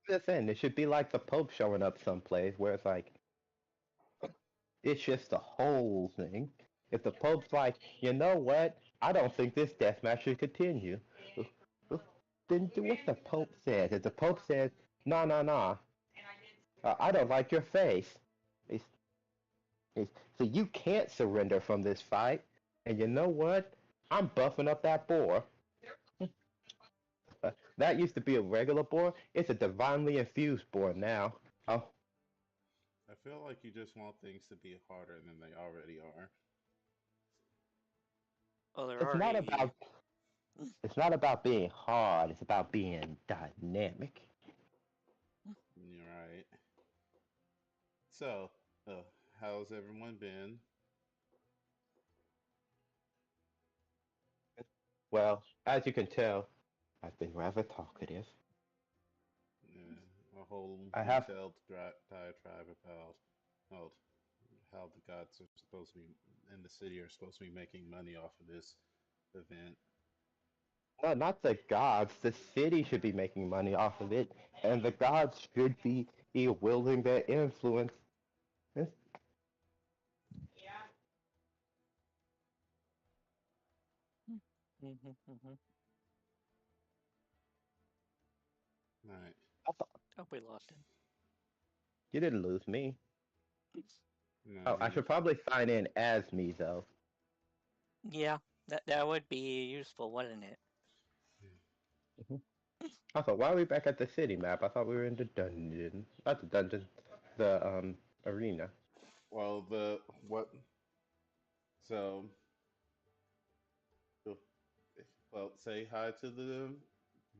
Just saying, it should be like the Pope showing up someplace where it's like, it's just the whole thing. If the Pope's like, you know what, I don't think this deathmatch should continue, then do what the Pope says. If the Pope says, nah, nah, nah, I don't like your face. It's, so you can't surrender from this fight. And you know what? I'm buffing up that boar. That used to be a regular boar. It's a divinely infused boar now. Oh, I feel like you just want things to be harder than they already are. Well, they're it's not already. about it's not about being hard. It's about being dynamic. You're right. So, how's everyone been? Well, as you can tell, I've been rather talkative. Uh, a whole I have detailed diatribe about how, how the gods are supposed to be in the city are supposed to be making money off of this event. no, not the gods. The city should be making money off of it, and the gods should be wielding their influence. It's- Mm-hmm. Right. I thought Oh, we lost him. you didn't lose me. No, Oh, I should you. probably sign in as me though. Yeah, that would be useful, wouldn't it? Mhm. I thought, why are we back at the city map? I thought we were in the dungeon. Not the dungeon, the arena. Well, the what? So, well, say hi to the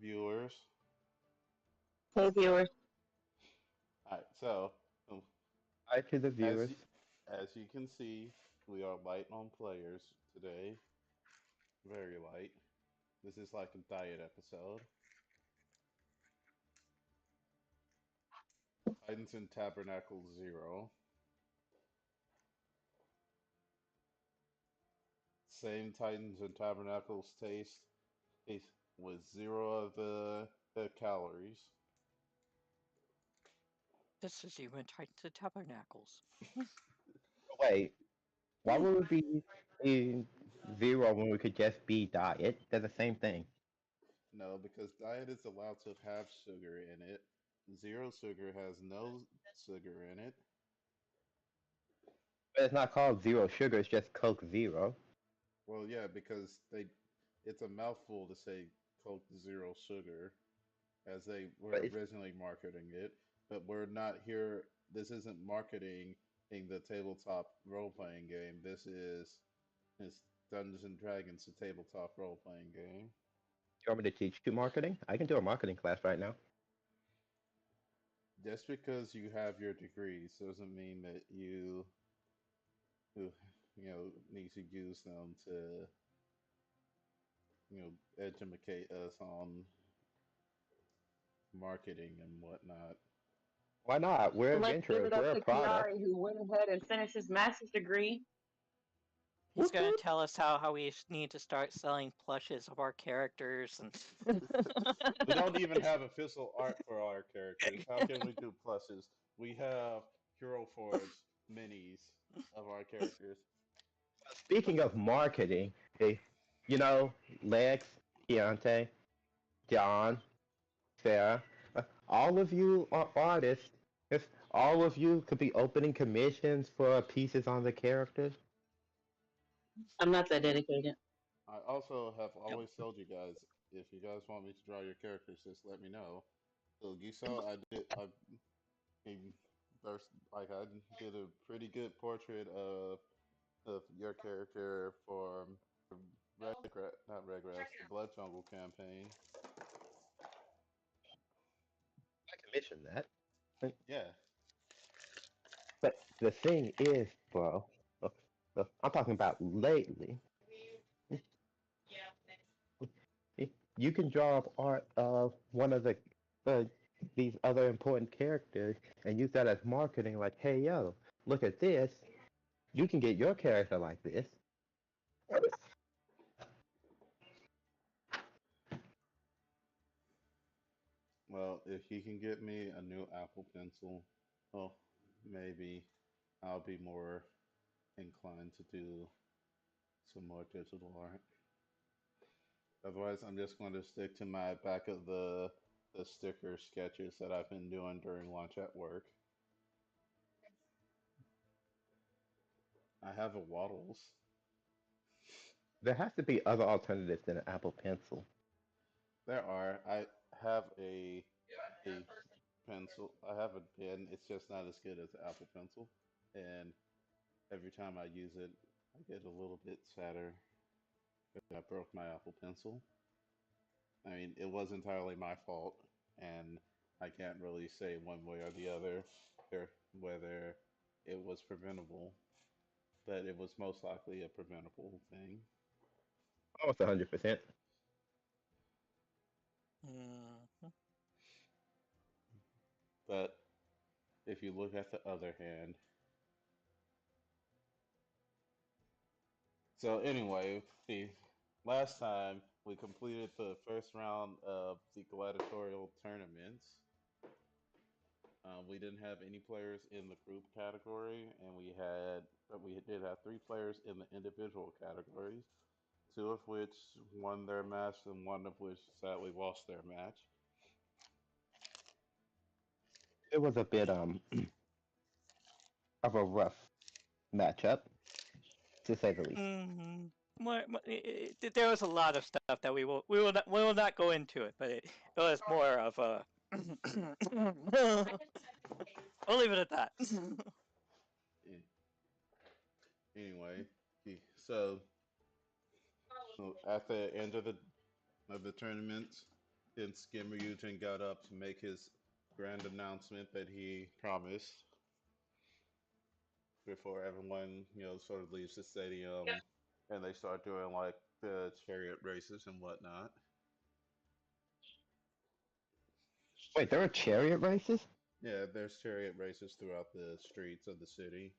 viewers. Hey viewers. All right. So, Hi to the as you, viewers. as you can see, we are light on players today. Very light. This is like a diet episode. Titans and Tabernacles 0. Same Titans and Tabernacles taste with zero of the calories. This is even tied to Tabernacles. Wait, why would we be in zero when we could just be diet? They're the same thing. No, because diet is allowed to have sugar in it. Zero sugar has no sugar in it. But it's not called zero sugar. It's just Coke Zero. Well, yeah, because it's a mouthful to say Coke Zero Sugar, as they were But it's originally marketing it. But we're not here. This isn't marketing in the tabletop role playing game. It's Dungeons and Dragons, a tabletop role playing game. you want me to teach you marketing? I can do a marketing class right now. Just because you have your degrees doesn't mean that you need to use them to educate us on marketing and whatnot. Why not? We're Let's give adventurers. it up We're a to Kiari product. who went ahead and finished his master's degree. He's Woot going to woot. tell us how we need to start selling plushes of our characters and. We don't even have official art for our characters. How can we do pluses? We have Hero Forge minis of our characters. Speaking of marketing, hey, you know, Lex, Keontae, John, Sarah, all of you are artists. If all of you could be opening commissions for pieces on the characters, I'm not that dedicated. I also have Yep. always told you guys, if you guys want me to draw your characters, just let me know. So you saw mean, I did a pretty good portrait of your character for not Regress, the Blood Jungle campaign. I commissioned that. Yeah, But the thing is, bro, I'm talking about lately. You can draw up art of one of uh, these other important characters and use that as marketing. Like, hey, yo, look at this. You can get your character like this. Well, if he can get me a new Apple Pencil, well, maybe I'll be more inclined to do some more digital art. Otherwise, I'm just going to stick to my back of the sticker sketches that I've been doing during lunch at work. I have a Waddles. There has to be other alternatives than an Apple Pencil. There are. I have a pencil. I have a pen. It's just not as good as the Apple Pencil, and every time I use it, I get a little bit sadder because I broke my Apple Pencil. I mean, it was entirely my fault, and I can't really say one way or the other whether it was preventable, but it was most likely a preventable thing. Almost 100%. Mhm. But if you look at the other hand, so anyway, the last time we completed the first round of the gladiatorial tournaments. We didn't have any players in the group category, and we did have three players in the individual categories, two of which won their match, and one of which sadly lost their match. It was a bit of a rough matchup, to say the least. Mhm. There was a lot of stuff that we will not go into it, but it was more of a. We'll leave it at that. Anyway, so at the end of the tournament, then Skimmer Eugen got up to make his grand announcement that he promised before everyone, sort of leaves the stadium and they start doing like the chariot races and whatnot. Wait, there are chariot races? Yeah, there's chariot races throughout the streets of the city.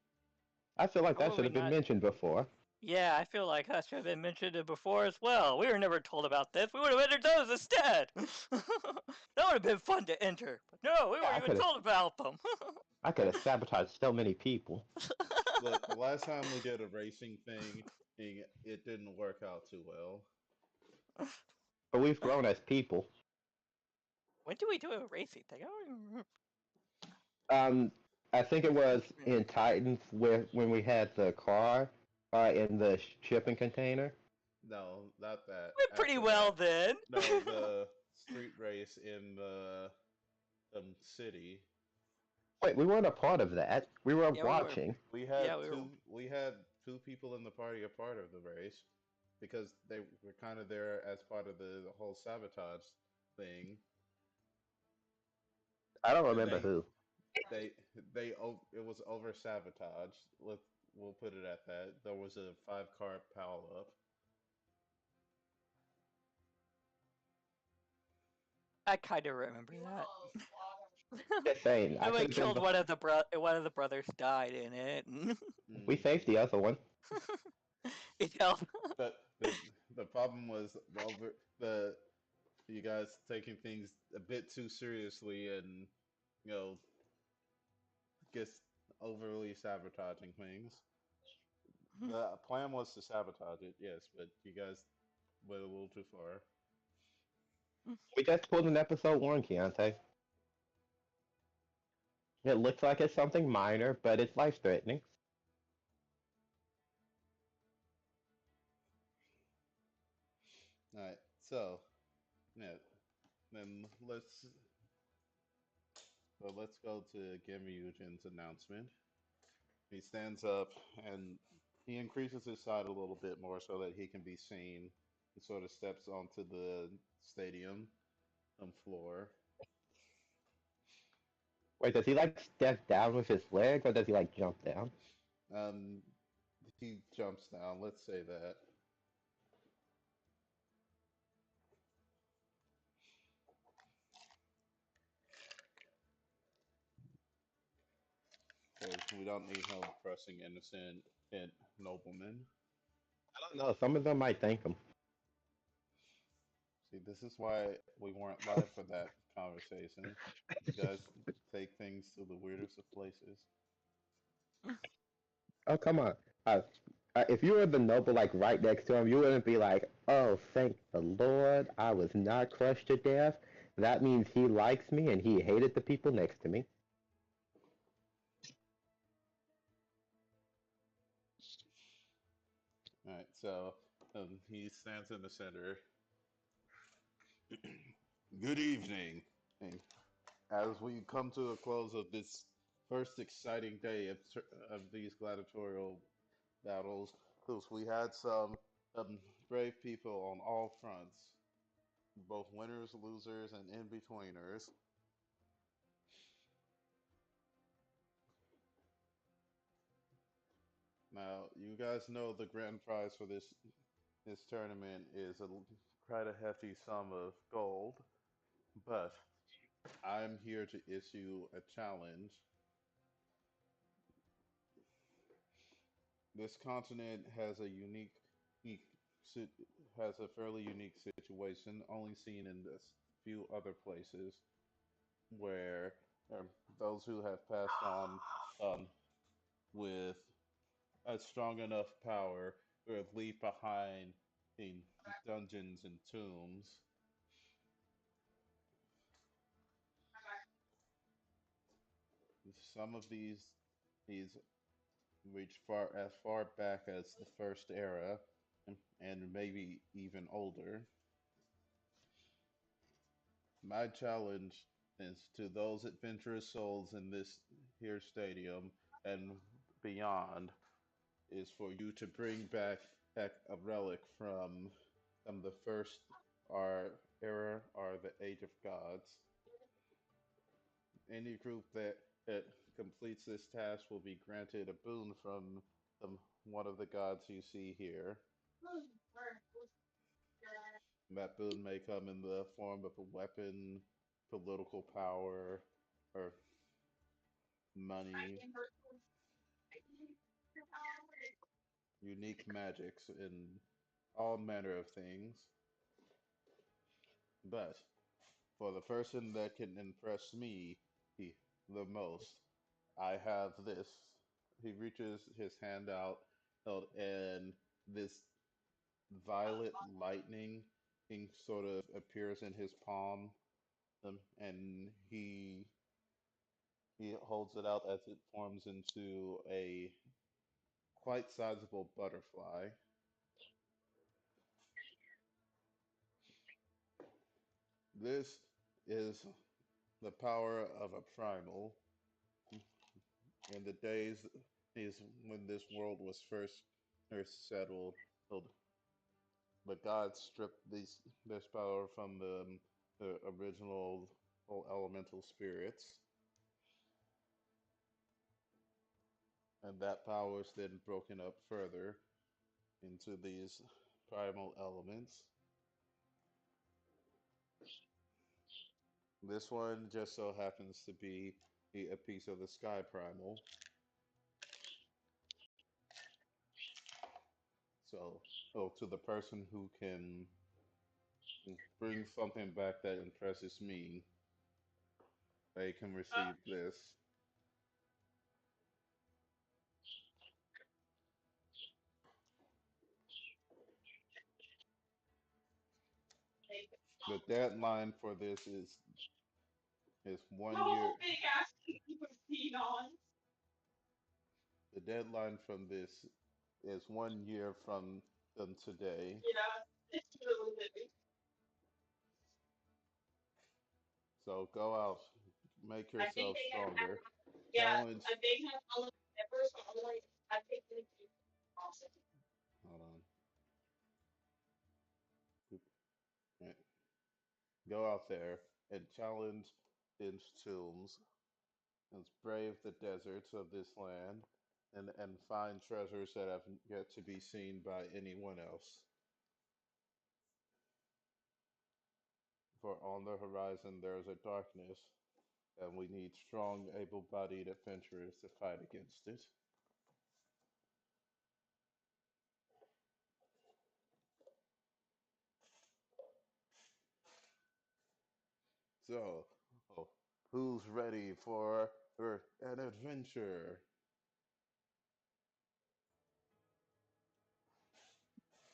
I feel like How that were should we have been not? mentioned before. Yeah, I feel like that should have been mentioned before as well. We were never told about this. We would have entered those instead. That would have been fun to enter. But no, we Yeah, weren't even told about them. I could have sabotaged so many people. Look, the last time we did a racing thing, it didn't work out too well. But we've grown as people. When did we do a racing thing? I don't even remember. Um, I think it was in Titans where when we had the car in the shipping container. No, not that. Went pretty After well that. then. No, the street race in the city. Wait, we weren't a part of that. We were Yeah, we were. watching. We had Yeah, we were. two people in the party a part of the race because they were kind of there as part of the whole sabotage thing, I don't and remember who. they it was over sabotage. We'll put it at that. There was a 5 car pile up. I kind of remember that. Just saying, I Someone could have been. killed one of the brothers died in it. We Mm. saved the other one. You know, But the problem was the you guys taking things a bit too seriously and you know just overly sabotaging things. The plan was to sabotage it, yes, but you guys went a little too far. We just pulled an episode one, Keontae. It looks like it's something minor, but it's life threatening. All right, so yeah, then let's go to Gimme Eugen's announcement. He stands up and he increases his side a little bit more so that he can be seen. He sort of steps onto the stadium floor. Wait, does he like step down with his leg, or does he like jump down? Um, he jumps down. Let's say that. Because we don't need no pressing innocent noblemen. I don't know. Some of them might thank him. See, this is why we weren't live for that conversation. You guys take things to the weirdest of places. Oh, come on. Uh, if you were the noble, like right next to him, you wouldn't be like, "Oh, thank the Lord, I was not crushed to death." That means he likes me and he hated the people next to me. All right, so he stands in the center. Good evening. And as we come to a close of this first exciting day of these gladiatorial battles, we had some brave people on all fronts, both winners, losers, and in betweeners. Now, you guys know the grand prize for this tournament is quite a hefty sum of gold, but I'm here to issue a challenge. This continent has a unique has a fairly unique situation, only seen in this few other places, where um, those who have passed on um, with a strong enough power will leave behind in dungeons and tombs. Some of these reach far back as the first era, and maybe even older. My challenge is to those adventurous souls in this here stadium and beyond is for you to bring back a relic from the first our era or the Age of Gods. Any group that completes this task will be granted a boon from one of the gods you see here. That boon may come in the form of a weapon, political power, or money, unique magics, and all manner of things. But for the person that can impress me the most, I have this. He reaches his hand out, and this violet lightning sort of appears in his palm, and he holds it out as it forms into a quite sizable butterfly. This is the power of a primal. In the days when this world was first settled, the gods stripped this power from the original elemental spirits, and that power is then broken up further into these primal elements. This one just so happens to be a piece of the sky primal. So, to the person who can bring something back that impresses me, they can receive this. The deadline for this is 1 year. The deadline from this is 1 year from today. So go out, make yourself stronger. Challenge. Hold on. Right. Go out there and challenge Inch tombs and brave the deserts of this land and find treasures that have yet to be seen by anyone else. For on the horizon there is a darkness, and we need strong, able bodied adventurers to fight against it. So, oh, who's ready for an adventure?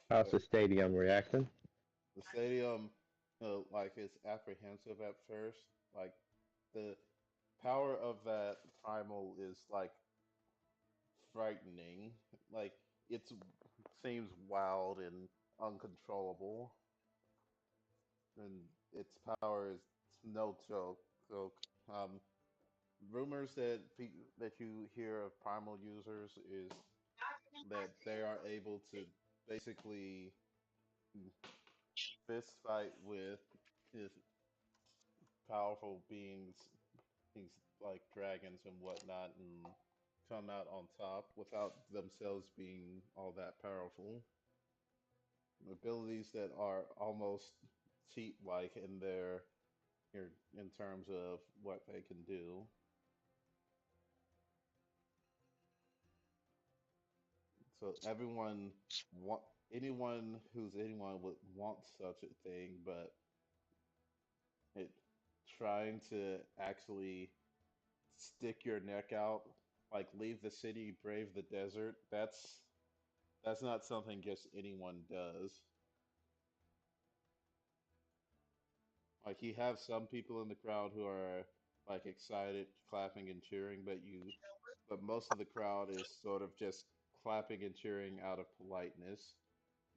How's Uh, the stadium reacting? the stadium, like, is apprehensive at first. Like, the power of that primal is like frightening. Like, it seems wild and uncontrollable, and its power is no joke. Um, rumors that you hear of primal users is that they are able to basically fist fight with his powerful beings, things like dragons and whatnot, and come out on top without themselves being all that powerful. Abilities that are almost cheat-like in terms of what they can do. So want anyone would want such a thing, but it trying to actually stick your neck out, like leave the city, brave the desert. That's not something just anyone does. Like you have some people in the crowd who are like excited, clapping and cheering, but most of the crowd is sort of just clapping and cheering out of politeness.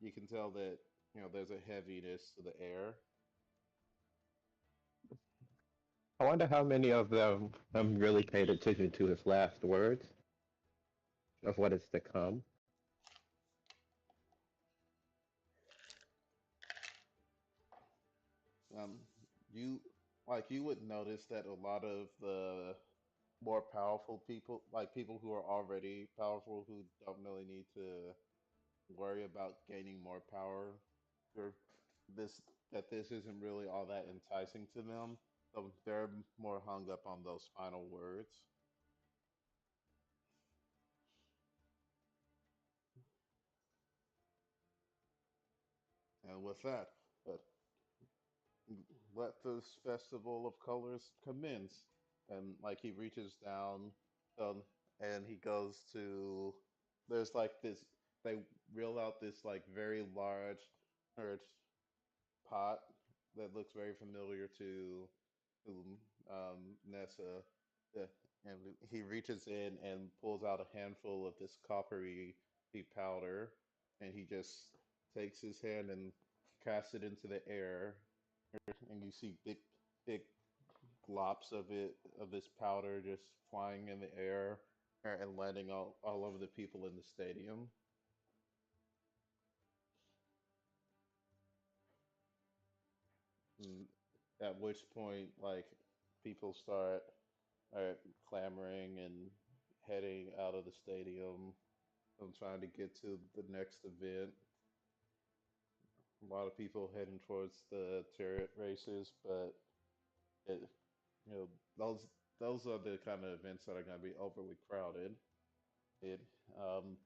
You can tell that, there's a heaviness to the air. I wonder how many of them really paid attention to his last words of what is to come. Um, you you would notice that a lot of the more powerful people, like people who are already powerful, who don't really need to worry about gaining more power, or this that this isn't really all that enticing to them. So they're more hung up on those final words. And with that, uh, let this festival of colors commence. And like he reaches down, um, and he goes to. There's like this. They reel out this like very large, or pot that looks very familiar to Nessa. Uh, and he reaches in and pulls out a handful of this coppery powder, and he just takes his hand and casts it into the air, and you see big glops of this powder just flying in the air and landing all over the people in the stadium. And at which point, like people start clamoring and heading out of the stadium. I'm trying to get to the next event. A lot of people heading towards the chariot races, but it, you know, those are the kind of events that are going to be overly crowded. It, um,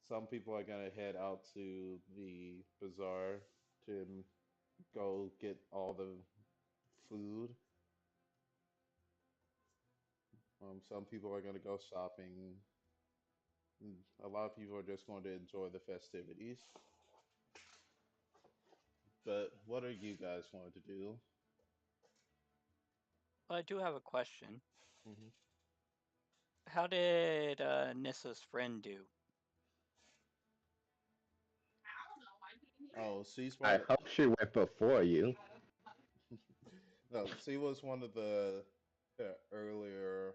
some people are going to head out to the bazaar to go get all the food. Some people are going to go shopping. A lot of people are just going to enjoy the festivities. But what are you guys going to do? Well, I do have a question. Hmm. How did Nissa's friend do? Oh, she's I one of hope she went before you. no, she was one of the earlier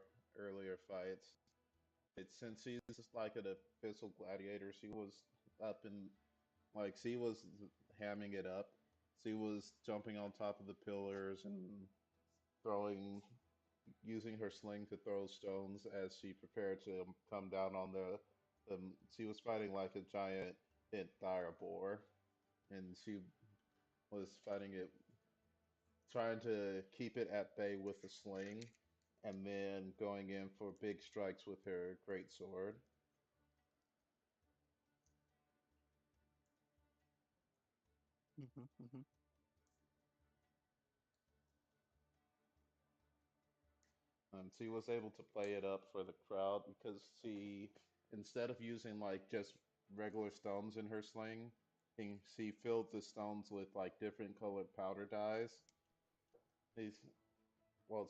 fights. Since she's just like an official gladiator, she was up in like she was hamming it up. She was jumping on top of the pillars and throwing, using her sling to throw stones as she prepared to come down on the. She was fighting like a giant dire boar, and she was fighting it, trying to keep it at bay with the sling, and then going in for big strikes with her great sword. Hmm. So he was able to play it up for the crowd because instead of using like just regular stones in her sling, she filled the stones with like different colored powder dyes. He's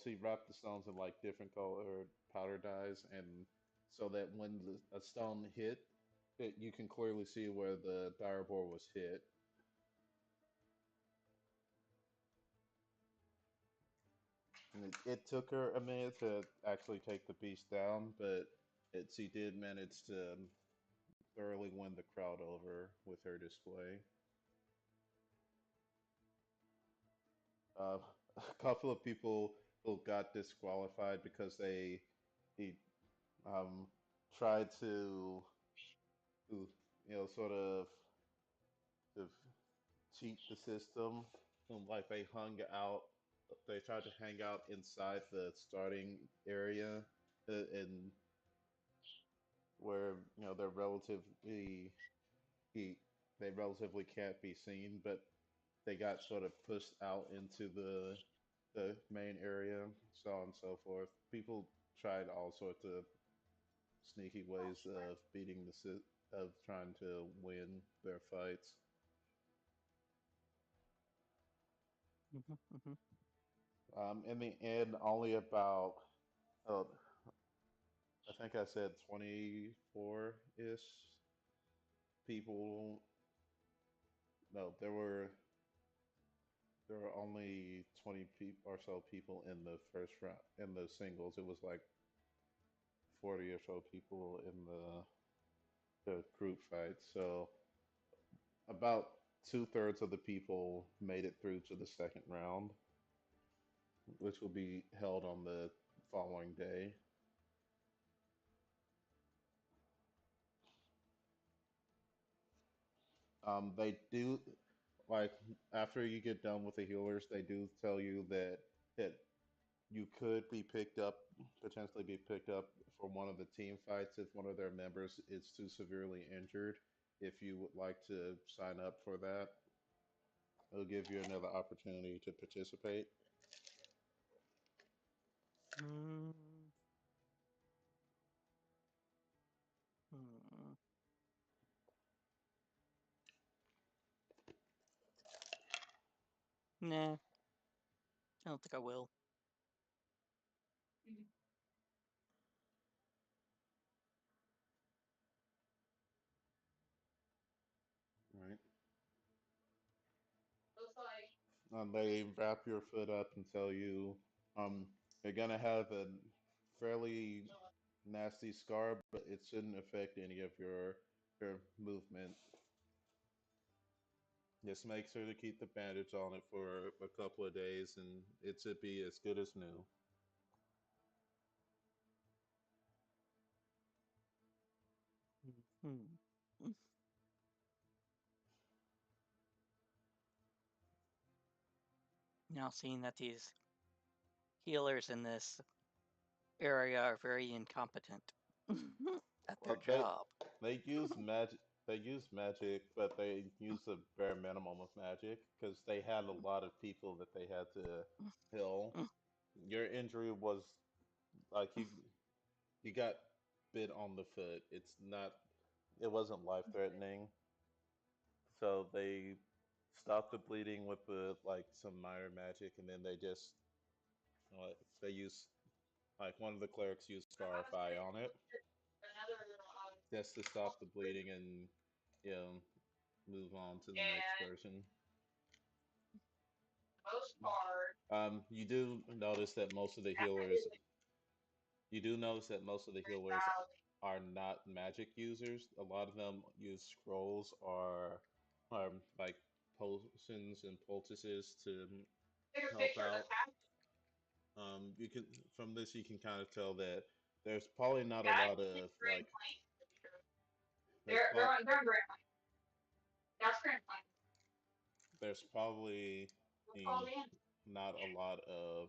she wrapped the stones in like different colored powder dyes, and so that when a stone hit, you can clearly see where the direboar was hit. And it took her a minute to actually take the beast down, but she did manage to thoroughly win the crowd over with her display. Uh, a couple of people who got disqualified because he um, tried to sort of cheat the system. Like they tried to hang out inside the starting area, and where they're he, they relatively can't be seen, but they got sort of pushed out into the main area, so on and so forth. People tried all sorts of sneaky ways of of trying to win their fights. Mm-hmm. In the end, only about uh, I think I said 24-ish people. No, there were only 20 people or so people in the first round in the singles. It was like 40 or so people in the group fight. So about two-thirds of the people made it through to the second round, which will be held on the following day. They do like after you get done with the healers, they do tell you that you could be picked up, potentially be picked up for one of the team fights if one of their members is too severely injured. If you would like to sign up for that, it'll give you another opportunity to participate. Mm-hmm. Nah, I don't think I will. Right. They wrap your foot up and tell you you're gonna have a fairly nasty scar, but it shouldn't affect any of your movement. Just make sure to keep the bandage on it for a couple of days, and it should be as good as new. Mm-hmm. Now, seeing that these healers in this area are very incompetent at their Well, job. they use magic. They use magic, but they use a bare minimum of magic because they had a lot of people that they had to heal. Your injury was like you got bit on the foot. It wasn't life threatening. So they stopped the bleeding with some minor magic, and then they use like one of the clerics used Scarify on it just to stop the bleeding and you know move on to the next person. You do notice that most of the healers you do notice that most of the healers are not magic users. A lot of them use scrolls or like potions and poultices to help out. You can from this you can kind of tell that there's probably not a lot of like there's pro- there's probably in, not a lot of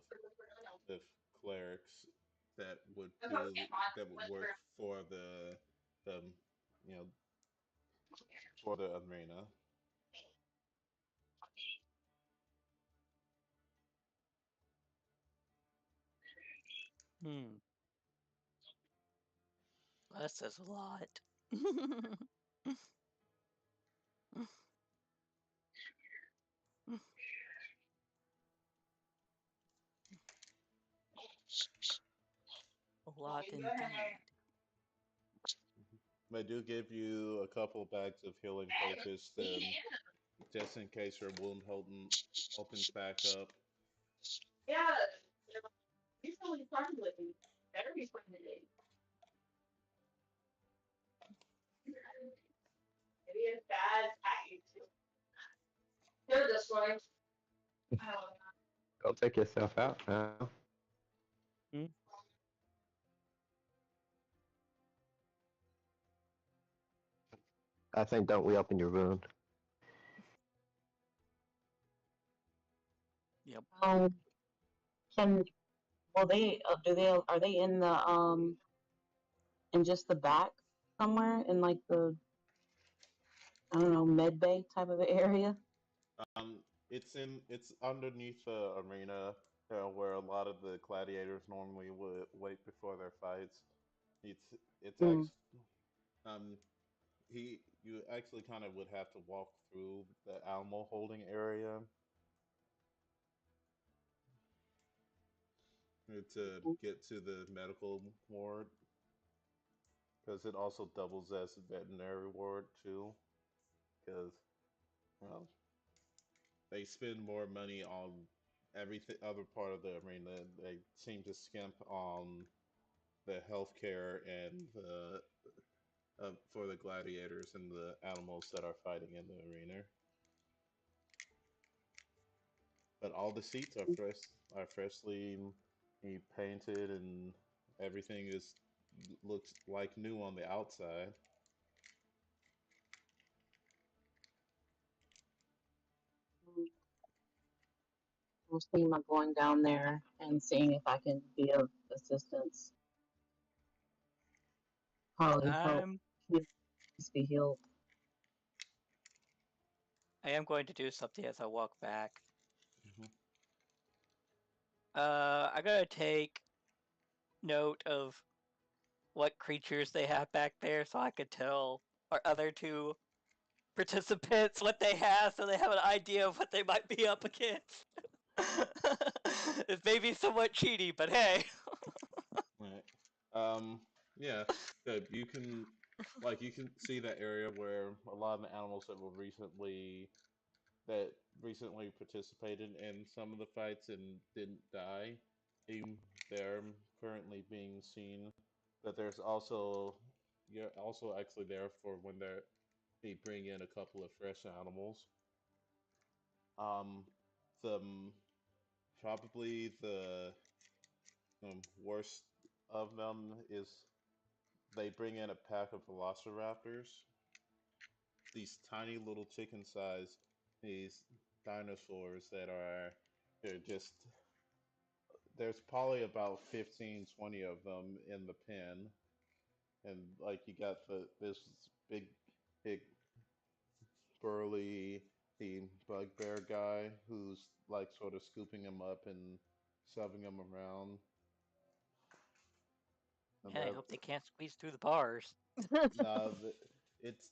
clerics that would work for the you know for the arena. Hmm. That says a lot. A lot indeed. They do give you a couple bags of healing potions just in case your wound opens back up. Yeah, he's only started with me. Better be spending it. It is bad package. They're this way. Go take yourself out now. Hmm? I think don't we open your wound? Yep. Can will they do they are they in the in just the back somewhere in like the I don't know med bay type of area? It's underneath the arena where a lot of the gladiators normally would wait before their fights. It's Mm. actually um you actually kind of would have to walk through the animal holding area to get to the medical ward because it also doubles as a veterinary ward too. Because well, they spend more money on everything other part of the arena. They seem to skimp on the healthcare and the for the gladiators and the animals that are fighting in the arena. But all the seats are freshly painted, and everything is looks like new on the outside. I was thinking about going down there and seeing if I can be of assistance. Probably help I'm be healed. I am going to do something as I walk back. Mhm. I gotta take note of what creatures they have back there so I could tell our other two participants what they have so they have an idea of what they might be up against. It may be somewhat cheaty, but hey. Right. Yeah. So you can see that area where a lot of the animals that recently participated in some of the fights and didn't die. They're currently being seen. But there's also you're also actually there for when they bring in a couple of fresh animals. Um, the probably the worst of them is they bring in a pack of velociraptors, these tiny little chicken sized these dinosaurs that are they're just there's probably about 15, 20 of them in the pen, and like you got this big burly the bugbear guy who's like sort of scooping him up and shoving him around, and Man, I they're hope they can't squeeze through the bars. nah, it's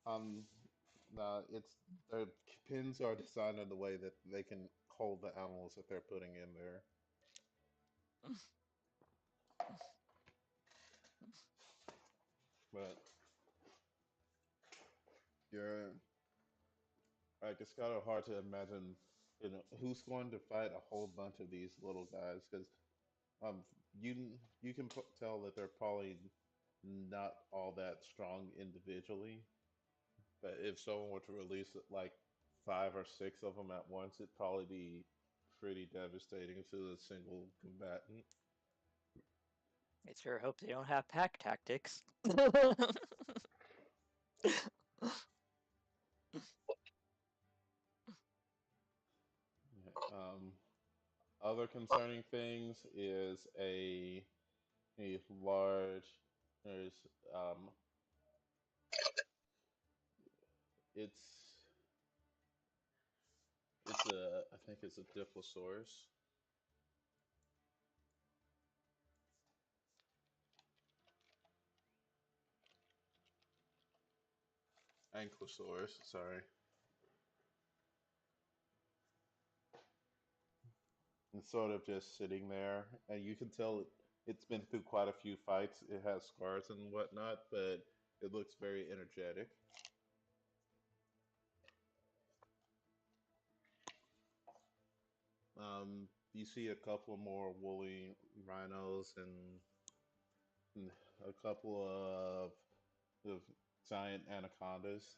um nah, it's the pins are designed in the way that they can hold the animals that they're putting in there. But you're like it's kind of hard to imagine, who's going to fight a whole bunch of these little guys because you can tell that they're probably not all that strong individually. But if someone were to release like five or six of them at once, it'd probably be pretty devastating to a single combatant. I sure hope they don't have pack tactics. Yeah. Other concerning things is a large. There's it's it's a I think it's a Diplosaurus. Ankylosaurus, sorry. It's sort of just sitting there, and you can tell it's been through quite a few fights. It has scars and whatnot, but it looks very energetic. You see a couple more woolly rhinos and a couple of giant anacondas.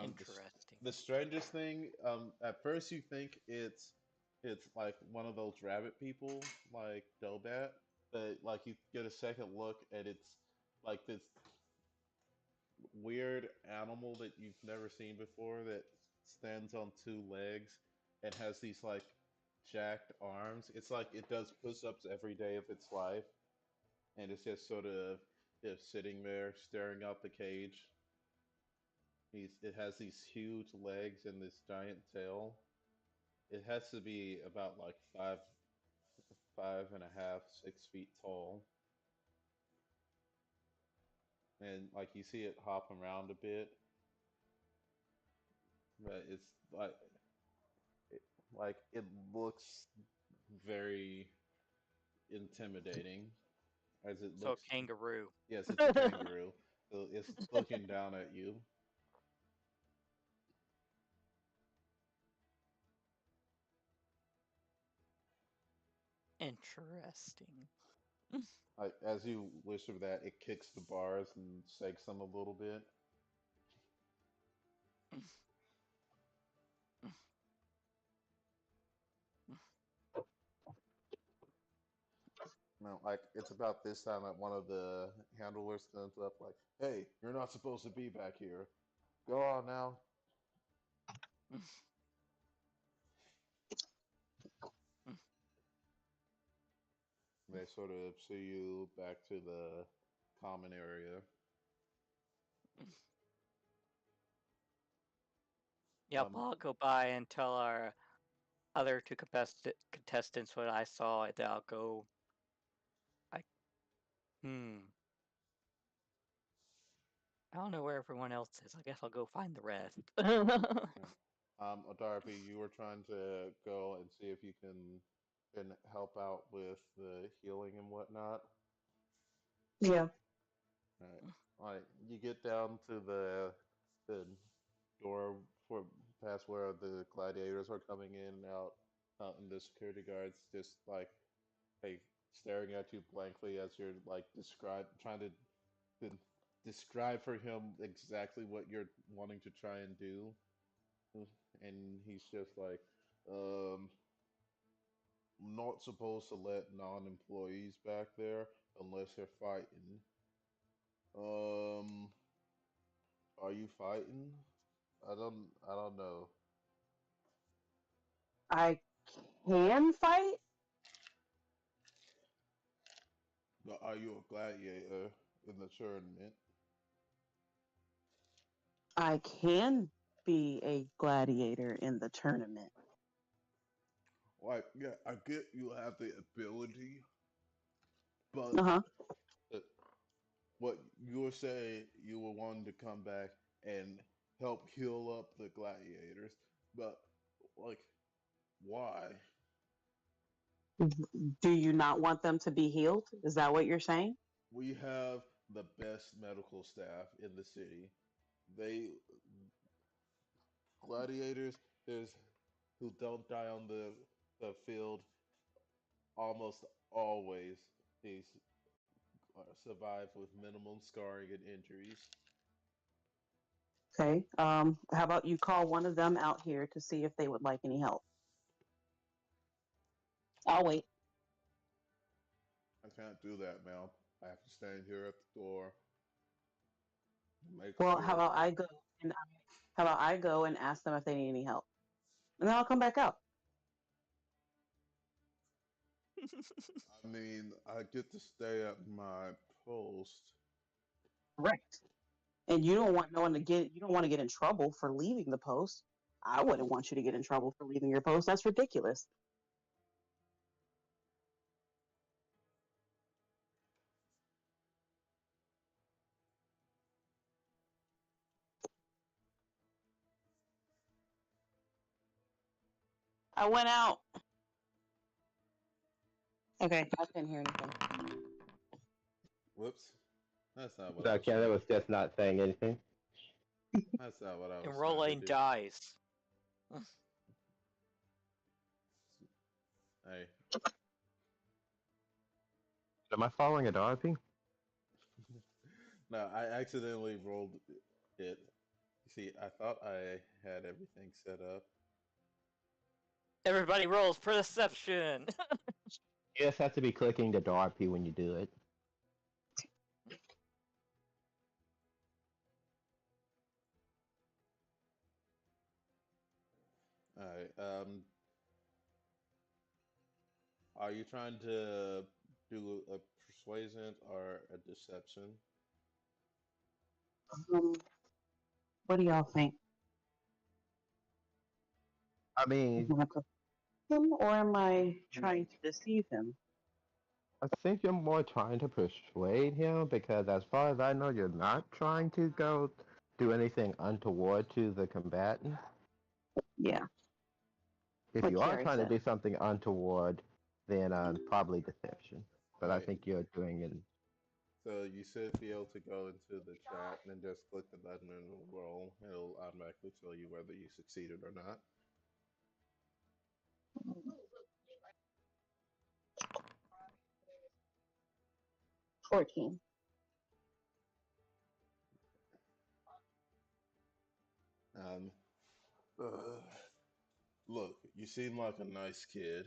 Interesting. The strangest thing, at first you think it's like one of those rabbit people, like Dobat, but like you get a second look and it's like this weird animal that you've never seen before that stands on two legs and has these like jacked arms. It's like it does push-ups every day of its life, and it's just sort of just sitting there staring out the cage. It has these huge legs and this giant tail. It has to be about like 5.5, 6 feet tall, and like you see it hop around a bit, but it's it, like it looks very intimidating as it So looks. a kangaroo. Yes, it's a kangaroo. So it's looking down at you. Interesting. Like as you wish for that, it kicks the bars and shakes them a little bit. No, like it's about this time that one of the handlers comes up, like, "Hey, you're not supposed to be back here. Go on now." They sort of see you back to the common area. Yep, Um, I'll go by and tell our other two contestants what I saw, and then I'll go. I hmm. I don't know where everyone else is. I guess I'll go find the rest. yeah. Darby, you were trying to go and see if you can help out with the healing and whatnot. Yeah. All right. You get down to the door for past where the gladiators are coming in and out, and the security guards just like hey staring at you blankly as you're like trying to describe for him exactly what you're wanting to try and do, and he's just like, um, I'm not supposed to let non-employees back there unless they're fighting. Um, are you fighting? I don't know. I can fight. But are you a gladiator in the tournament? I can be a gladiator in the tournament. Like, yeah, I get you have the ability, Uh but huh. uh, what you were saying, you were wanting to come back and help heal up the gladiators, but like, why? Do you not want them to be healed? Is that what you're saying? We have the best medical staff in the city. They gladiators, there's who don't die on the field almost always. They survive with minimum scarring and injuries. Okay. How about you call one of them out here to see if they would like any help? I'll wait. I can't do that, ma'am. I have to stand here at the door, make Well, sure. how about I go and ask them if they need any help, and then I'll come back out. I mean, I get to stay at my post. Correct. And you don't want no one to get you don't want to get in trouble for leaving the post. I wouldn't want you to get in trouble for leaving your post. That's ridiculous. I went out. Okay, I couldn't hear anything. Whoops. That's not what I So was Canada trying. was just not saying anything. That's not what I And was trying to rolling do. dice. Hey. Am I following a Dorothy? No, I accidentally rolled it. See, I thought I had everything set up. Everybody rolls perception. You just have to be clicking the Dorothy when you do it. Alright, are you trying to do a persuasion or a deception? What do y'all think? I mean, Am I persuading him or am I trying to deceive him? I think you're more trying to persuade him because, as far as I know, you're not trying to go do anything untoward to the combatant. Yeah. If What you are Carrie trying to said. do something untoward, then probably deception. But I Right. think you're doing it. So you should be able to go into the chat and then just click the button and it'll roll. It'll automatically tell you whether you succeeded or not. 14. Um, uh, look, you seem like a nice kid,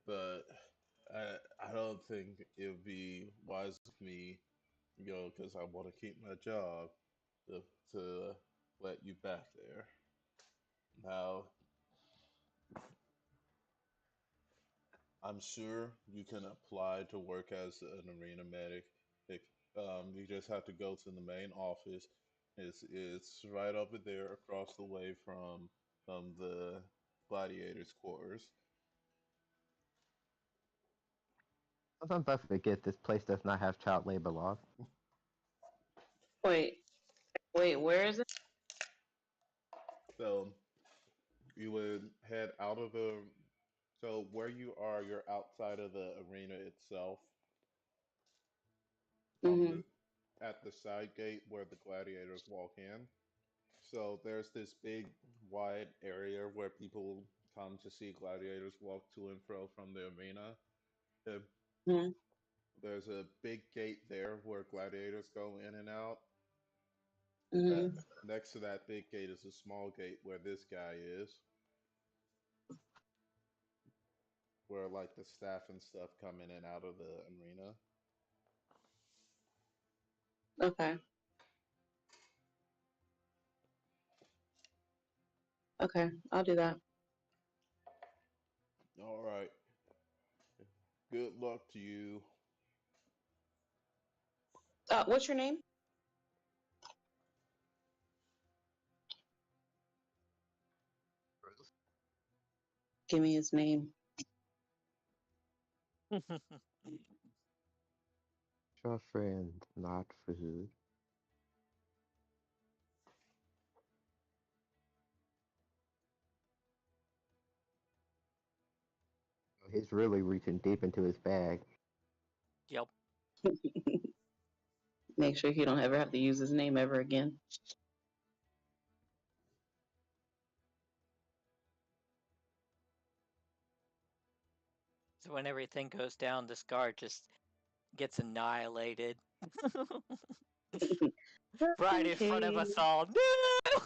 but I don't think it would be wise of me, because I want to keep my job, to let you back there. Now, I'm sure you can apply to work as an arena medic. You just have to go to the main office. It's right over there across the way from the gladiators' quarters. Sometimes I forget this place does not have child labor laws. Wait, where is it? So you would head out of the. So where you are, you're outside of the arena itself, on Mm-hmm. the at the side gate where the gladiators walk in. So there's this big wide area where people come to see gladiators walk to and fro from the arena. Uh, Mm-hmm. There's a big gate there where gladiators go in and out. Mm-hmm. Next to that big gate is a small gate where this guy is, where like the staff and stuff come in and out of the arena. Okay. Okay. I'll do that. All right. Good luck to you. What's your name? Give me his name. Your friend, not food. He's really reaching deep into his bag. Yep. Make sure he don't ever have to use his name ever again. So when everything goes down, this guard just gets annihilated. Right in front of us all. No!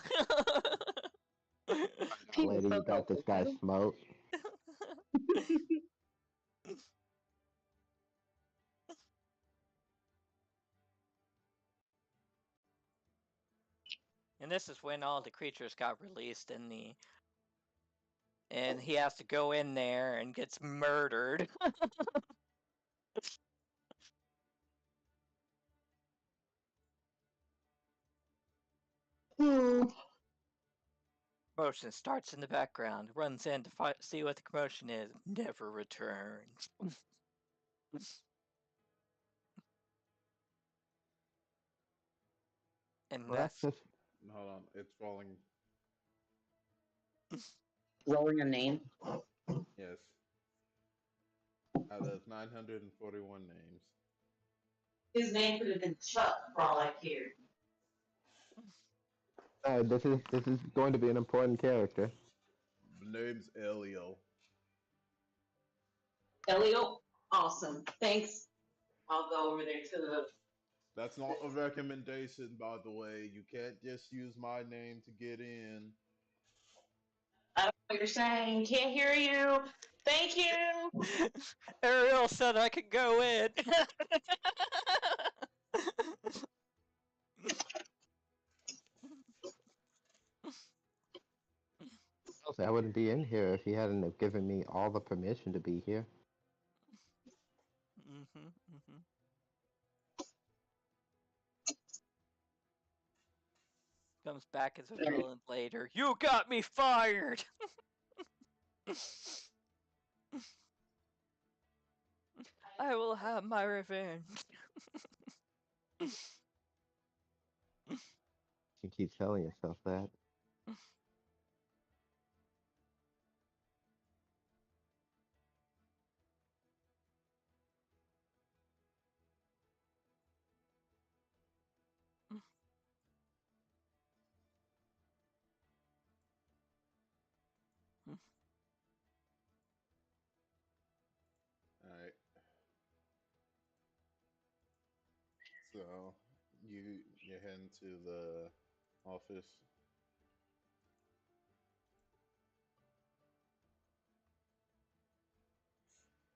He was Lady, so you got this helpful guy too. smoked. And this is when all the creatures got released and he has to go in there and gets murdered. Commotion starts in the background, runs in to see what the commotion is, never returns. And Well, that's that's just Hold on, it's rolling. Rolling a name. out of 941 names. His name could have been Chuck for all I cared. This is going to be an important character. The name's Elio. Elio, awesome. Thanks. I'll go over there to the. That's not a recommendation, by the way. You can't just use my name to get in. I don't know what you're saying. Can't hear you. Thank you. Ariel said I could go in. Also, I wouldn't be in here if he hadn't have given me all the permission to be here. Comes back as a villain later. You got me fired! I will have my revenge. You keep telling yourself that. Alright. So you're heading to the office.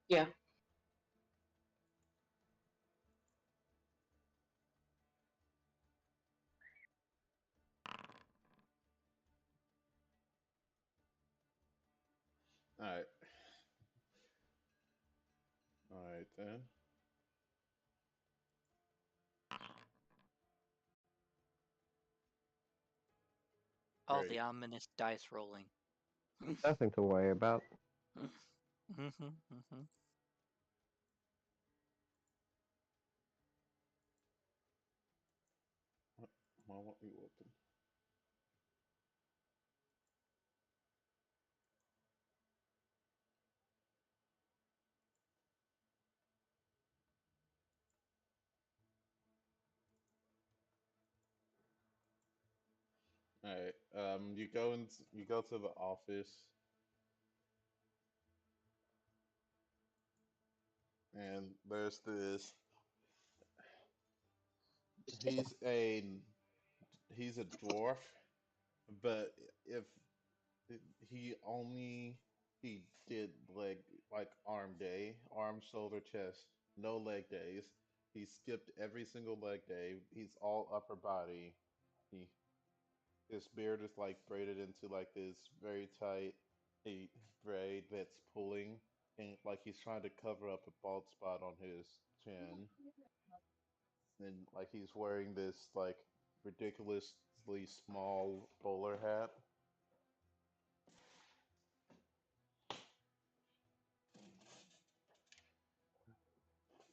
Yeah. Alright. Alright then. All the Great. ominous dice rolling. Nothing to worry about. Why won't you open? Alright. You go to the office and there's this he's a he's a dwarf, but if he did like arm day, arm, shoulder, chest, no leg days. He skipped every single leg day. He's all upper body. He His beard is like braided into like this very tight braid that's pulling, and like he's trying to cover up a bald spot on his chin. And like he's wearing this like ridiculously small bowler hat.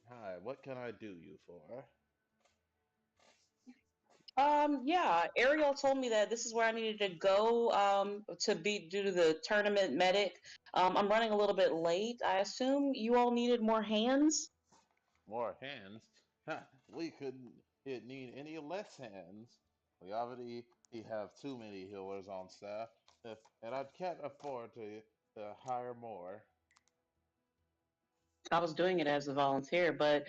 Hi, what can I do you for? Yeah, Ariel told me that this is where I needed to go to be due to the tournament medic. I'm running a little bit late. I assume you all needed more hands. More hands? Ha, we couldn't need any less hands. We already have too many healers on staff, and I can't afford to hire more. I was doing it as a volunteer, but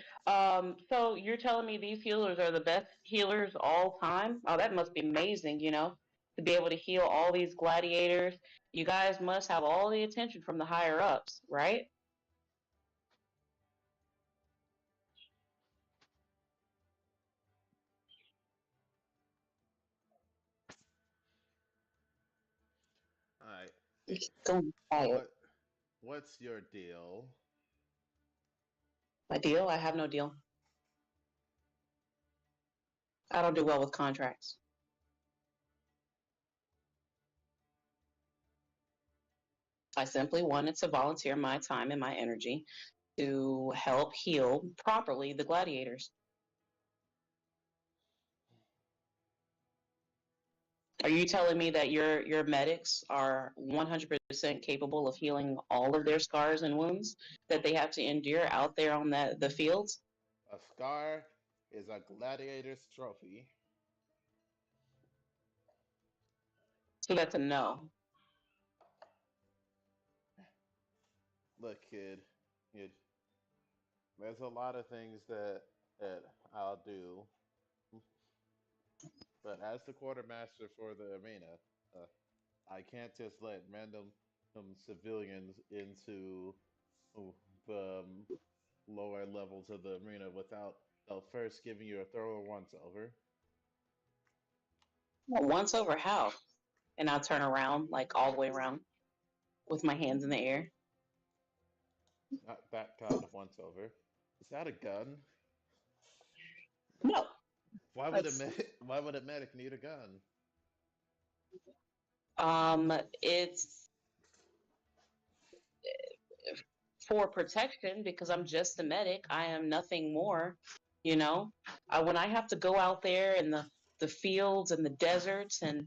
so you're telling me these healers are the best healers all time? Oh, that must be amazing, to be able to heal all these gladiators. You guys must have all the attention from the higher ups, right? Alright, Don't be quiet. what's your deal? My deal? I have no deal. I don't do well with contracts. I simply wanted to volunteer my time and my energy to help heal properly the gladiators. Are you telling me that your medics are 100% capable of healing all of their scars and wounds that they have to endure out there on the fields? A scar is a gladiator's trophy. So that's a no. Look, kid, there's a lot of things that I'll do, but as the quartermaster for the arena, uh, I can't just let random civilians into the lower levels of the arena without first giving you a thorough once over. Well, once over how? And I'll turn around, like all the way around, with my hands in the air. Not that kind of once over. Is that a gun? No, Why would a that's medic, why would a medic need a gun? it's for protection because I'm just a medic. I am nothing more. You know, when I have to go out there in the fields and the deserts and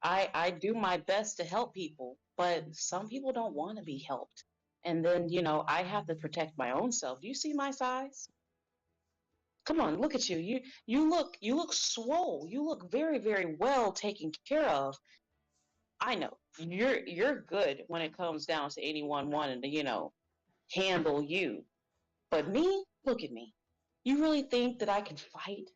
I do my best to help people, but some people don't want to be helped. And then I have to protect my own self. Do you see my size? Come on, look at you. You look swole. You look very very well taken care of. I know you're good when it comes down to anyone wanting to handle you. But me, look at me. You really think that I can fight?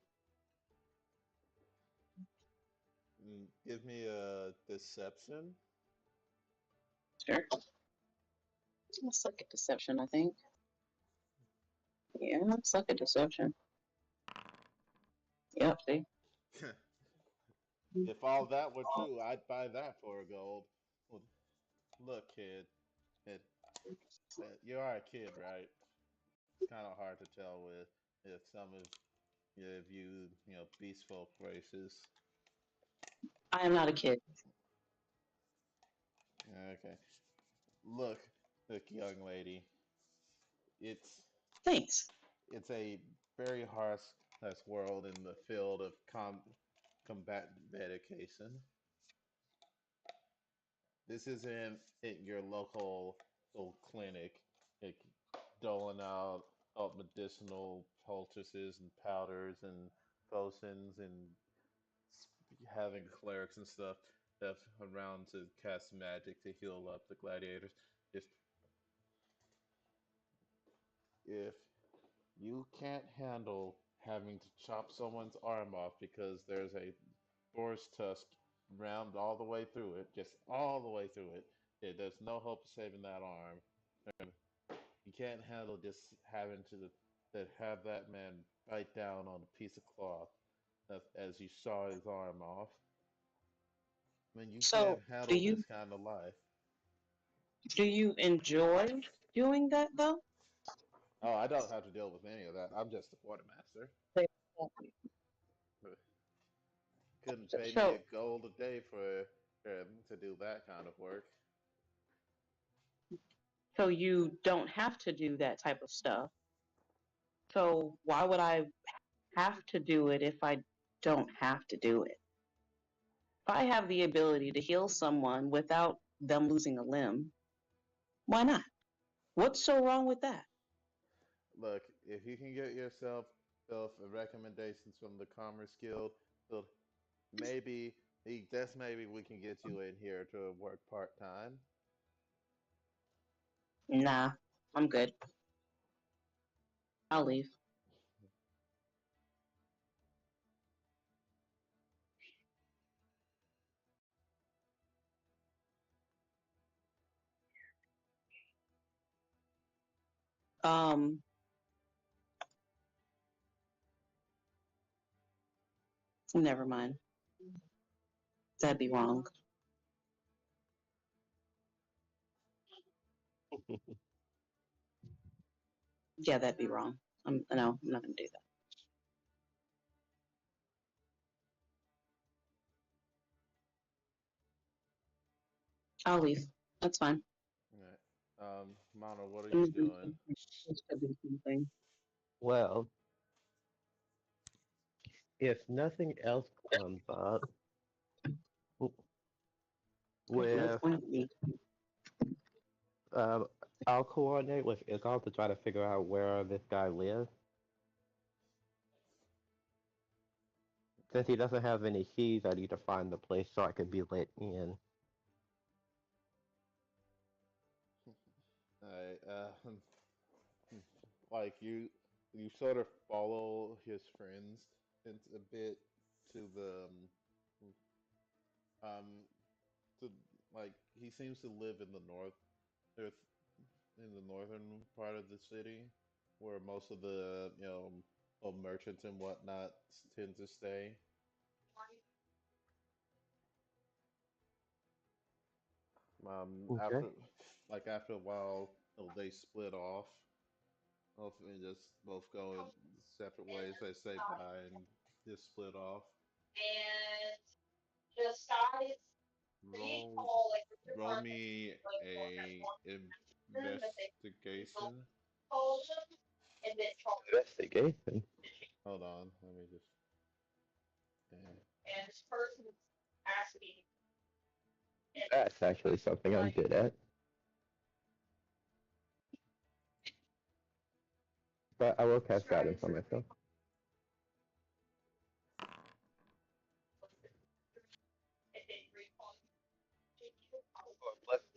Give me a deception. Sure. I suck at deception, I think. Yeah, I suck at deception. Yep, see? If all that were true, I'd buy that for a gold. Well, look, kid, you are a kid, right? It's kind of hard to tell with if some of you beast folk races. I am not a kid. Okay, look, look, young lady. It's Thanks. it's a very harsh world in the field of combat medication. This isn't at your local little clinic, like, doling out medicinal poultices and powders and potions and having clerics and stuff around to cast magic to heal up the gladiators. If if you can't handle having to chop someone's arm off because there's a boar's tusk rammed all the way through it, just all the way through it, there's no hope of saving that arm. And you can't handle just having to have that man bite down on a piece of cloth as you saw his arm off. I mean, you can't So, do handle you this kind of life. do you enjoy doing that though? Oh, I don't have to deal with any of that. I'm just a quartermaster. Couldn't pay me a So, gold a day for to do that kind of work. so you don't have to do that type of stuff. So why would I have to do it if I don't have to do it? If I have the ability to heal someone without them losing a limb, why not? What's so wrong with that? Look, if you can get yourself recommendations from the Commerce Guild, well, maybe just maybe we can get you in here to work part time. Nah, I'm good. I'll leave. Um, Never mind. That'd be wrong. Yeah, that'd be wrong. No, I'm not gonna do that. I'll leave. That's fine. Right. Mono, what are I'm you just gonna doing? do something. Well, if nothing else comes up, Let's with find me. um, I'll coordinate with Igal to try to figure out where this guy lives. Since he doesn't have any keys, I need to find the place so I can be let in. Alright, like you sort of follow his friends a bit to the um to like he seems to live in the north in the northern part of the city where most of the merchants and whatnot tend to stay. Okay. After a while, they split off. And just both go in separate ways. They say bye and just split off. Roll, roll me a investigation. Investigation. Hold on, let me just. Yeah. That's actually something I'm good at. But I will cast guidance on myself.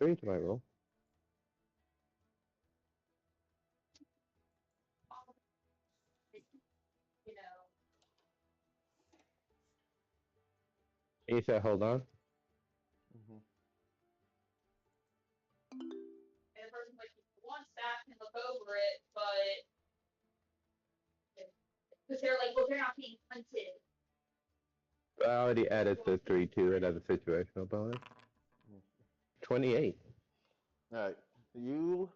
+3 to my roll. You said hold on. hmm I already added the 3 to it as a situational bonus. 28. All right, you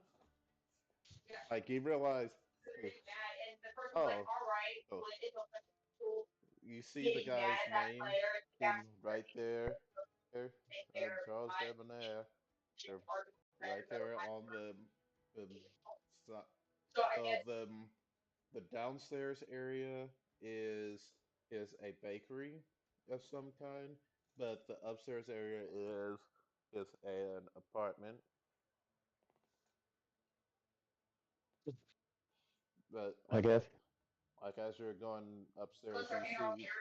you realize. Oh, oh, you see the guy's name right there, there, Charles Debonair. They're right there on the so so the downstairs area is a bakery of some kind, but the upstairs area is an apartment. But I guess. as you're going upstairs,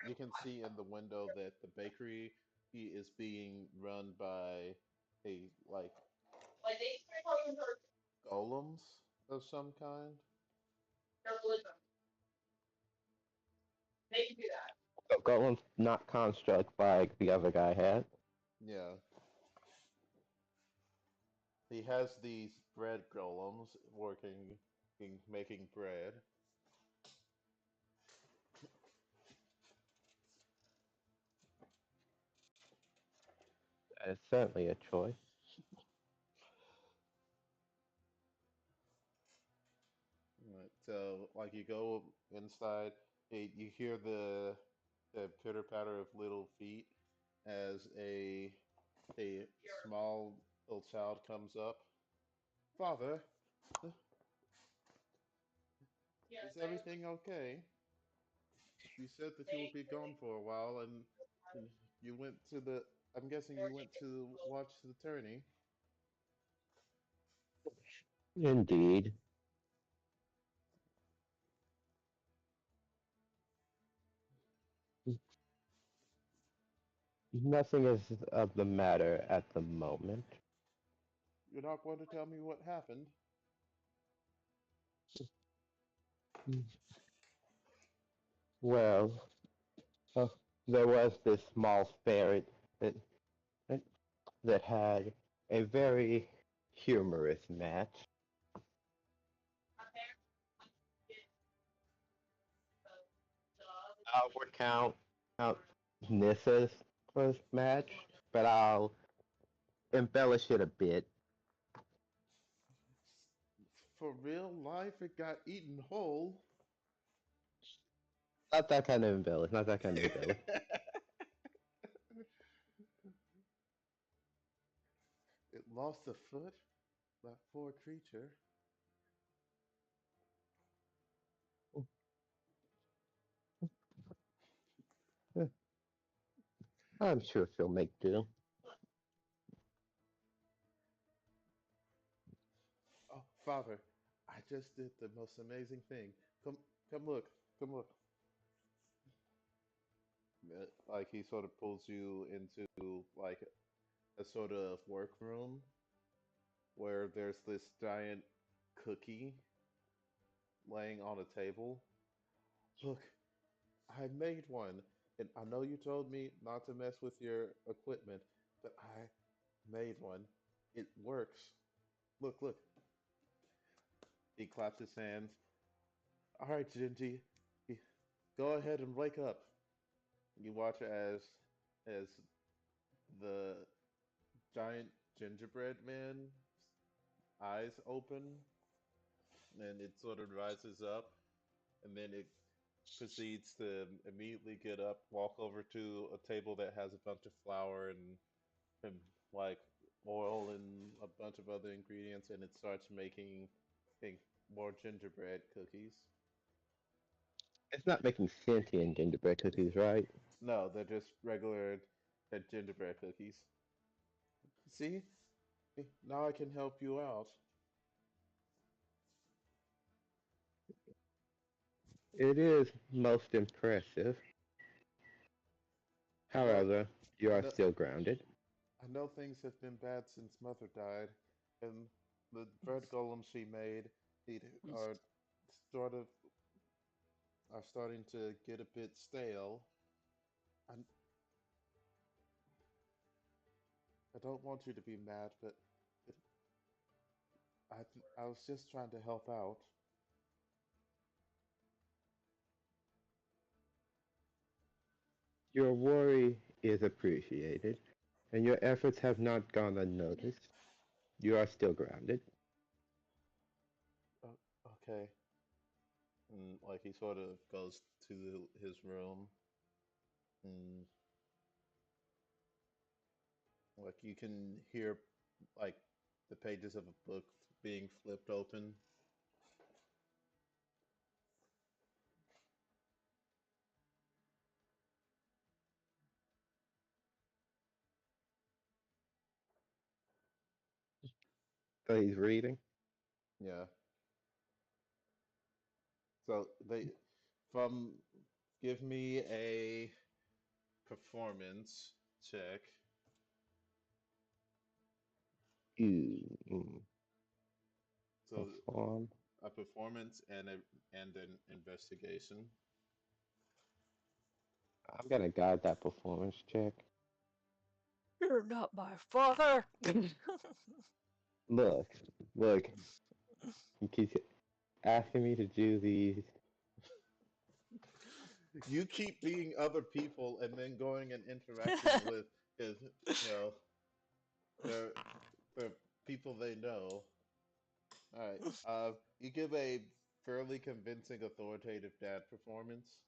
you can see in the window that the bakery is being run by a golems of some kind. So Golem's not construct like the other guy had. Yeah, he has these bread golems working, making bread. That is certainly a choice. Right. So, you go inside, you hear the pitter patter of little feet as a small little child comes up. Father, is everything okay? You said that you will be gone for a while, and you went to the. I'm guessing you went to watch the tourney. Indeed. Nothing is of the matter at the moment. You're not going to tell me what happened. Well, uh, there was this small ferret that that had a very humorous match. I would count Nissa's first match, but I'll embellish it a bit. For real life, it got eaten whole. Not that kind of embellish. Not that kind of embellish. It lost a foot. That poor creature. I'm sure she'll make do. Oh, Father, I just did the most amazing thing. Come, come look, come look. Like he sort of pulls you into like a sort of workroom where there's this giant cookie laying on a table. Look, I made one, and I know you told me not to mess with your equipment, but I made one. It works. Look, look. He claps his hands. All right, Gingy, go ahead and wake up. You watch as the giant gingerbread man eyes open, and it sort of rises up, and then it proceeds to immediately get up, walk over to a table that has a bunch of flour and like oil and a bunch of other ingredients, and it starts making more gingerbread cookies. It's not making sentient gingerbread cookies, right? No, they're just regular gingerbread cookies. See? Now I can help you out. It is most impressive. I know, However, you I are know, still grounded. I know things have been bad since Mother died, and the bread golems she made he, are sort of are starting to get a bit stale. I, I don't want you to be mad, but it, I was just trying to help out. Your worry is appreciated, and your efforts have not gone unnoticed. You are still grounded. Okay. And like he sort of goes to his room, and like you can hear like the pages of a book being flipped open. So he's reading. Yeah. So they from give me a performance check. You So perform. a performance and an investigation. I'm gonna guide that performance check. You're not my father. Look, look. He keeps asking me to do these. You keep being other people and then going and interacting with his, their their people they know. All right. You give a fairly convincing, authoritative dad performance.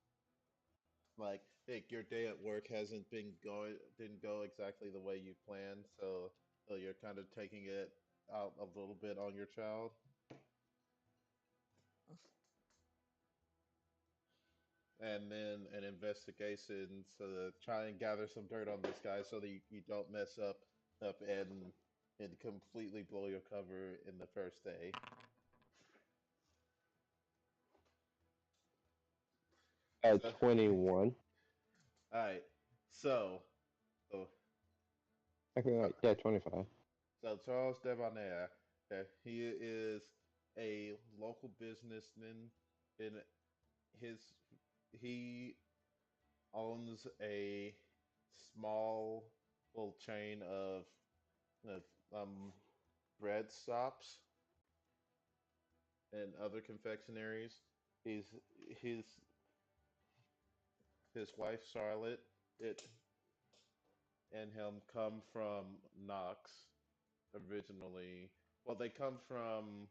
Like, hey, your day at work hasn't didn't go exactly the way you planned, so you're kind of taking it out a little bit on your child. And then an investigation to try and gather some dirt on this guy so that you don't mess up and completely blow your cover in the first day. At So, 21. all right. So, so, Okay, right, yeah, 25. so Charles Debonair, he is a local businessman. In his, he owns a small little chain of bread shops and other confectionaries. He's his his wife Charlotte it and him come from Knox originally. Well, they come from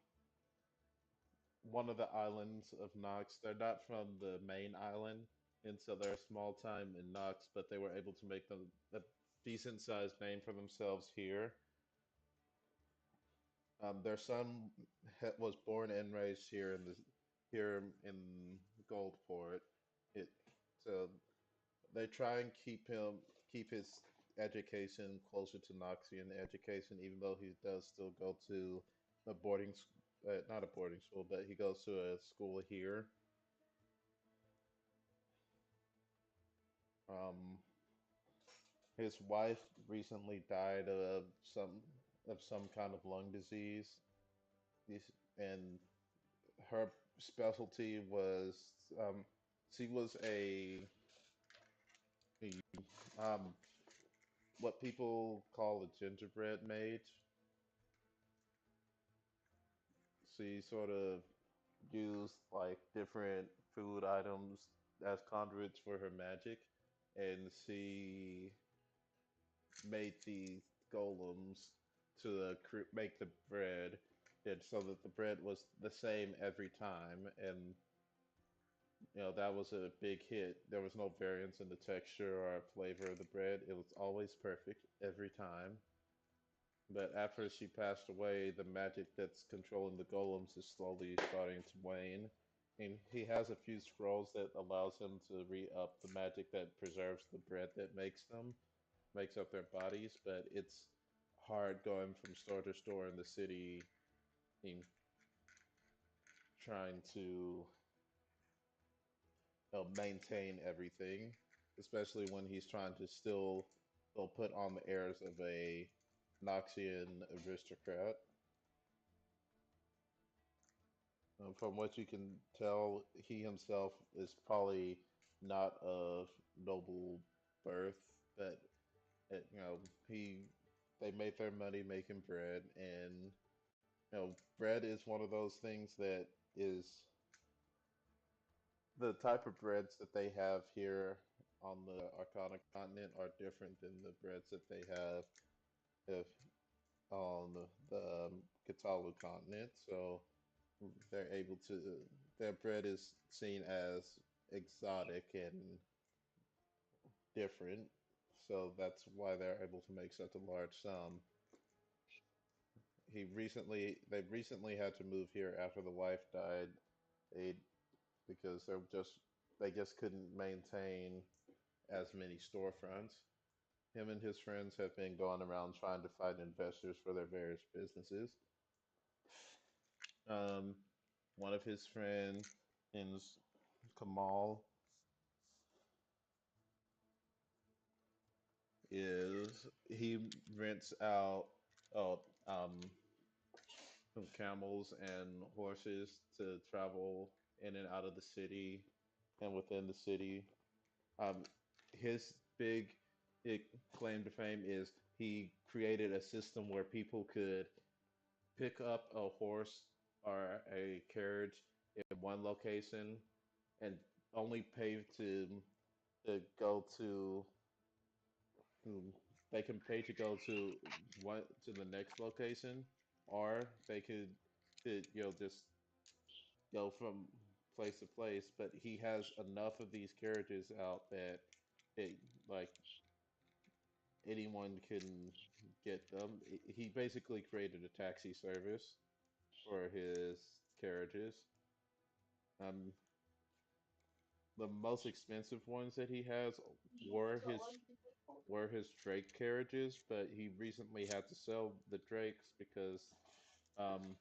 one of the islands of Knox. They're not from the main island, and so they're small time in Knox, but they were able to make them a decent sized name for themselves here. Their son was born and raised here in Goldport. It so they try and keep his education closer to Noxian education, even though he does still go to a not a boarding school, but he goes to a school here. Um, his wife recently died of some kind of lung disease. And her specialty was she was a um, what people call a gingerbread maid. She sort of used like different food items as conduits for her magic, and she made these golems to make the bread, and so that the bread was the same every time, and that was a big hit. There was no variance in the texture or flavor of the bread. It was always perfect every time. But after she passed away, the magic that's controlling the golems is slowly starting to wane. And he has a few scrolls that allows him to re-up the magic that preserves the bread that makes them, makes up their bodies, but it's hard going from store to store in the city and trying to maintain everything, especially when he's trying to still put on the airs of a Noxian aristocrat. From what you can tell, he himself is probably not of noble birth, but he they made their money making bread, and bread is one of those things that is the type of breads that they have here on the Arcana continent are different than the breads that they have if on the Katalu continent. So they're able to, their bread is seen as exotic and different. So that's why they're able to make such a large sum. They recently had to move here after the wife died. They because they just couldn't maintain as many storefronts. Him and his friends have been going around trying to find investors for their various businesses. Um, One of his friends is Kamal is he rents out oh, some camels and horses to travel in and out of the city and within the city. Um, his claim to fame is he created a system where people could pick up a horse or a carriage in one location and only pay to go to they can pay to go to the next location, or they could just go from place to place. But he has enough of these carriages out that it like anyone can get them. He basically created a taxi service for his carriages. Um, the most expensive ones that he has were his Drake carriages, but he recently had to sell the Drakes because um,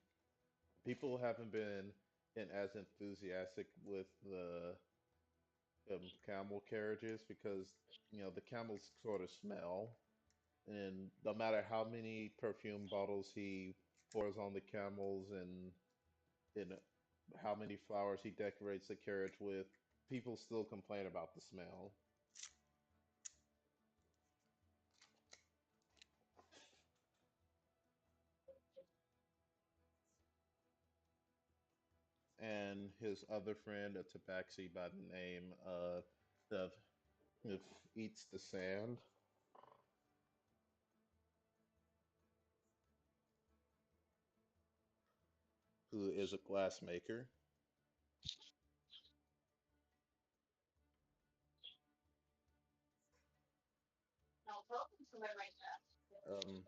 people haven't been as enthusiastic with the camel carriages because the camels sort of smell, and no matter how many perfume bottles he pours on the camels and how many flowers he decorates the carriage with, people still complain about the smell. And his other friend, a tabaxi by the name of Eats the Sand, who is a glassmaker. Um,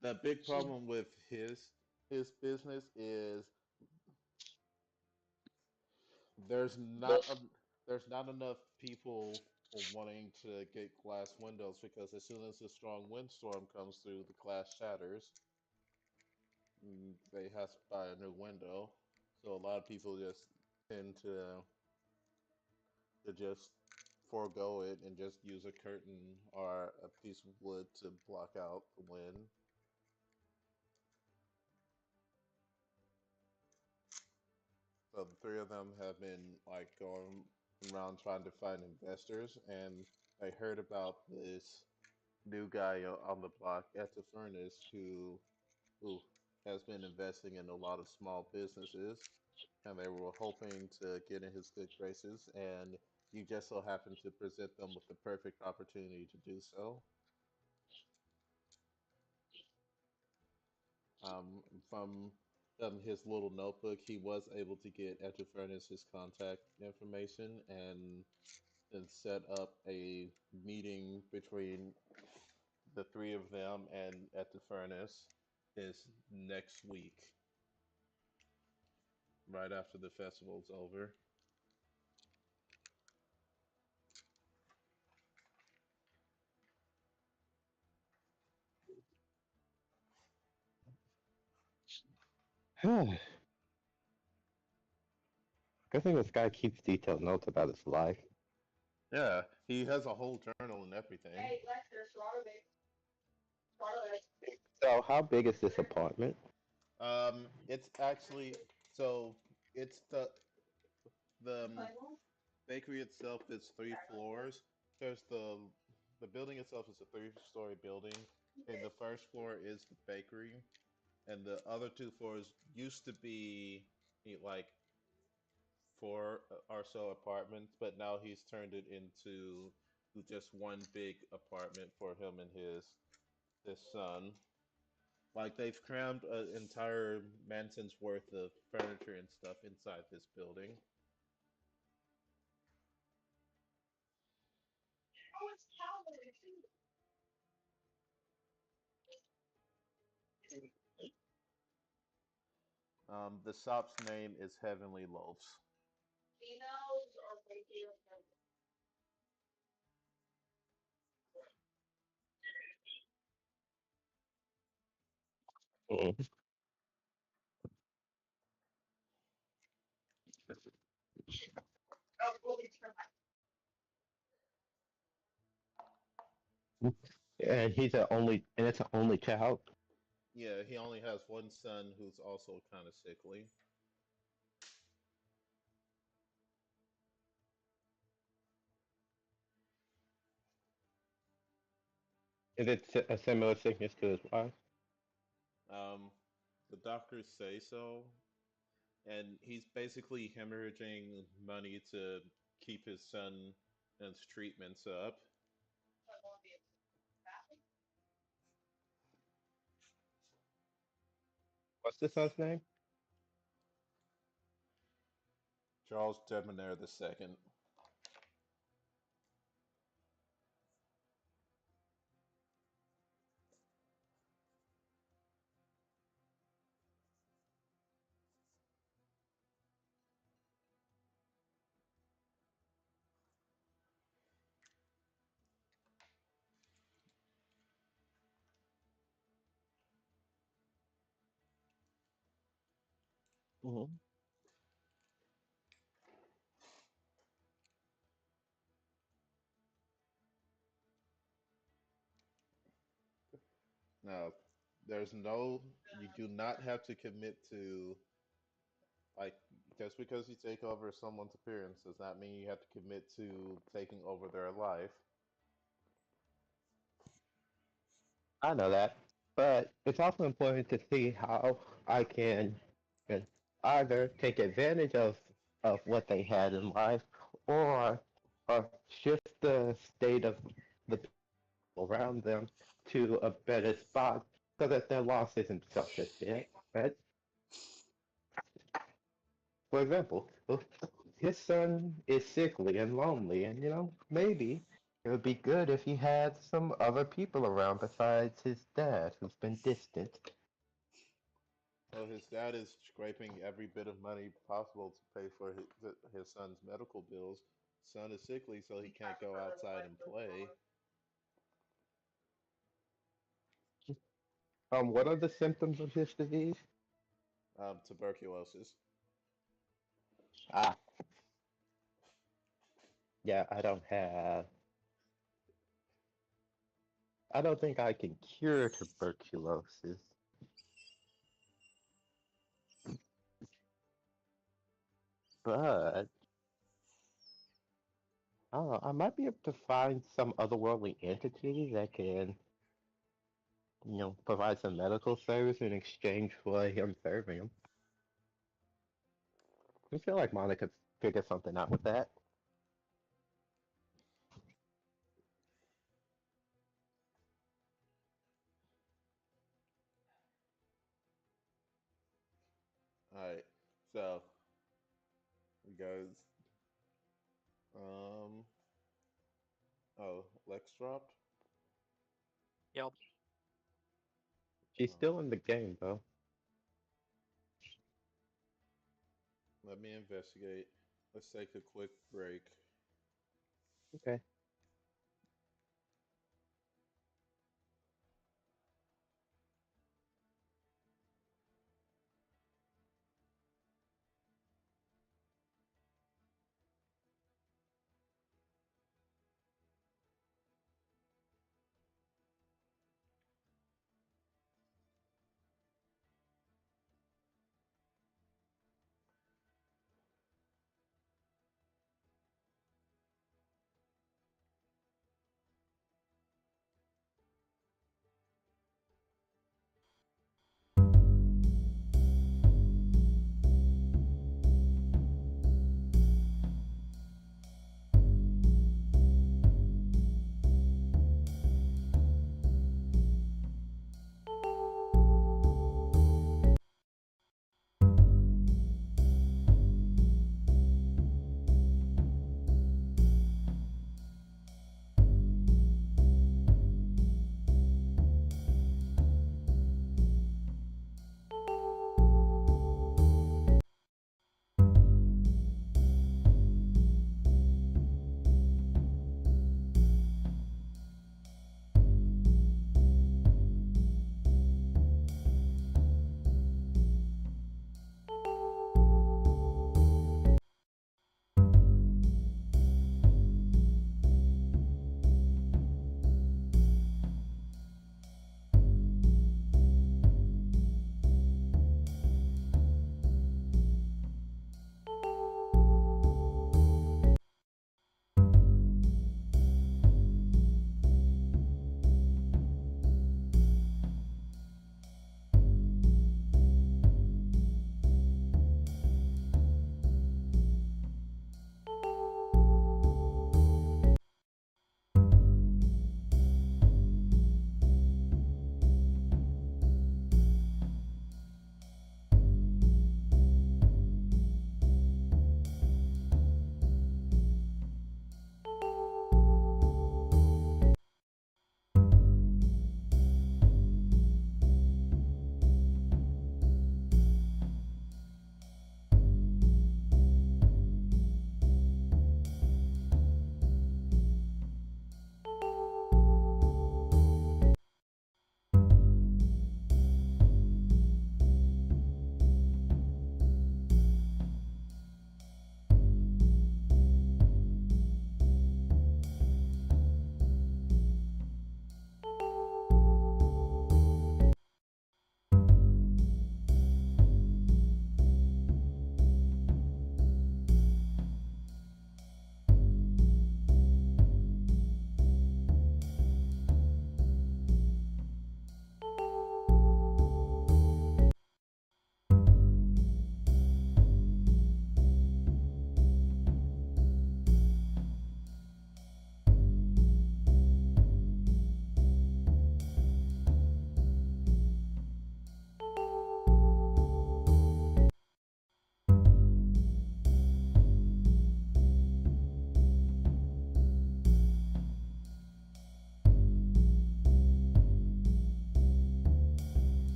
the big problem with his business is there's not a, there's not enough people wanting to get glass windows because as soon as a strong windstorm comes through, the glass shatters. they have to buy a new window. So a lot of people just tend to just forego it and just use a curtain or a piece of wood to block out the wind. So the three of them have been like going around trying to find investors, and they heard about this new guy on the block at the furnace who has been investing in a lot of small businesses, and they were hoping to get in his good graces, and you just so happened to present them with the perfect opportunity to do so. From his little notebook, he was able to get at the furnace his contact information and set up a meeting between the three of them and at the furnace is next week, right after the festival's over. Good thing this guy keeps detailed notes about his life. Yeah, he has a whole journal and everything. So, how big is this apartment? It's actually so it's the bakery itself is 3 floors. There's the building itself is a 3-story building, and the first floor is the bakery, and the other 2 floors used to be like four or so apartments, but now he's turned it into just one big apartment for him and his son. Like they've crammed an entire mansion's worth of furniture and stuff inside this building. The shop's name is Heavenly Loaves. Mhm. And it's an only child. Yeah, he only has one son who's also kind of sickly. Is it a similar sickness to his wife? Um, the doctors say so, and he's basically hemorrhaging money to keep his son and his treatments up. What's the son's name? Charles Debonair II. Mhm. Now, there's no, you do not have to commit to, like, just because you take over someone's appearance does not mean you have to commit to taking over their life. I know that, but it's also important to see how I can either take advantage of what they had in life, or or shift the state of the people around them to a better spot so that their loss isn't such a hit. Right? For example, his son is sickly and lonely, and maybe it would be good if he had some other people around besides his dad, who's been distant. So his dad is scraping every bit of money possible to pay for his son's medical bills. Son is sickly, so he can't go outside and play. What are the symptoms of his disease? Tuberculosis. Ah, yeah, I don't have. I don't think I can cure tuberculosis, but I don't know. I might be able to find some otherworldly entity that can, provide some medical service in exchange for him serving him. I feel like Monica could figure something out with that. All right. So you guys. Um. Oh, Lex dropped. Yep. She's Oh, still in the game, though. let me investigate. Let's take a quick break. Okay.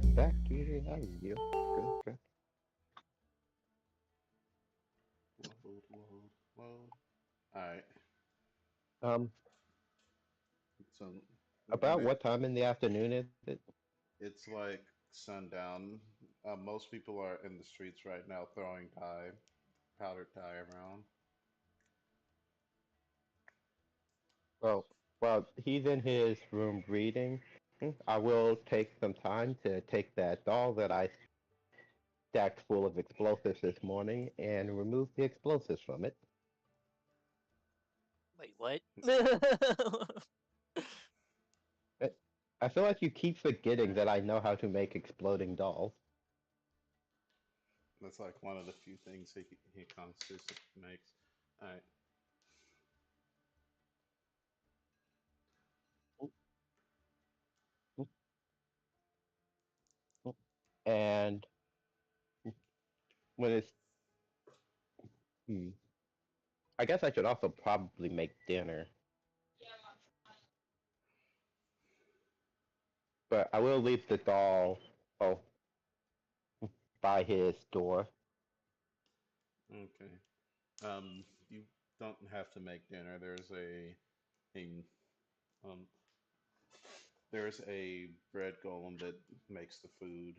back here. How are you? Good, good. Load, load, load. Alright. Um, So the about next, what time in the afternoon is it? it's like sundown. Most people are in the streets right now throwing dye, powdered dye around. Well, while he's in his room reading, I will take some time to take that doll that I stacked full of explosives this morning and remove the explosives from it. Wait, what? Eh, I feel like you keep forgetting that I know how to make exploding dolls. That's like one of the few things he consistently makes. Alright. And when it's, hmm, I guess I should also probably make dinner, but I will leave the doll, oh, by his door. Okay. You don't have to make dinner. A um there's a bread golem that makes the food.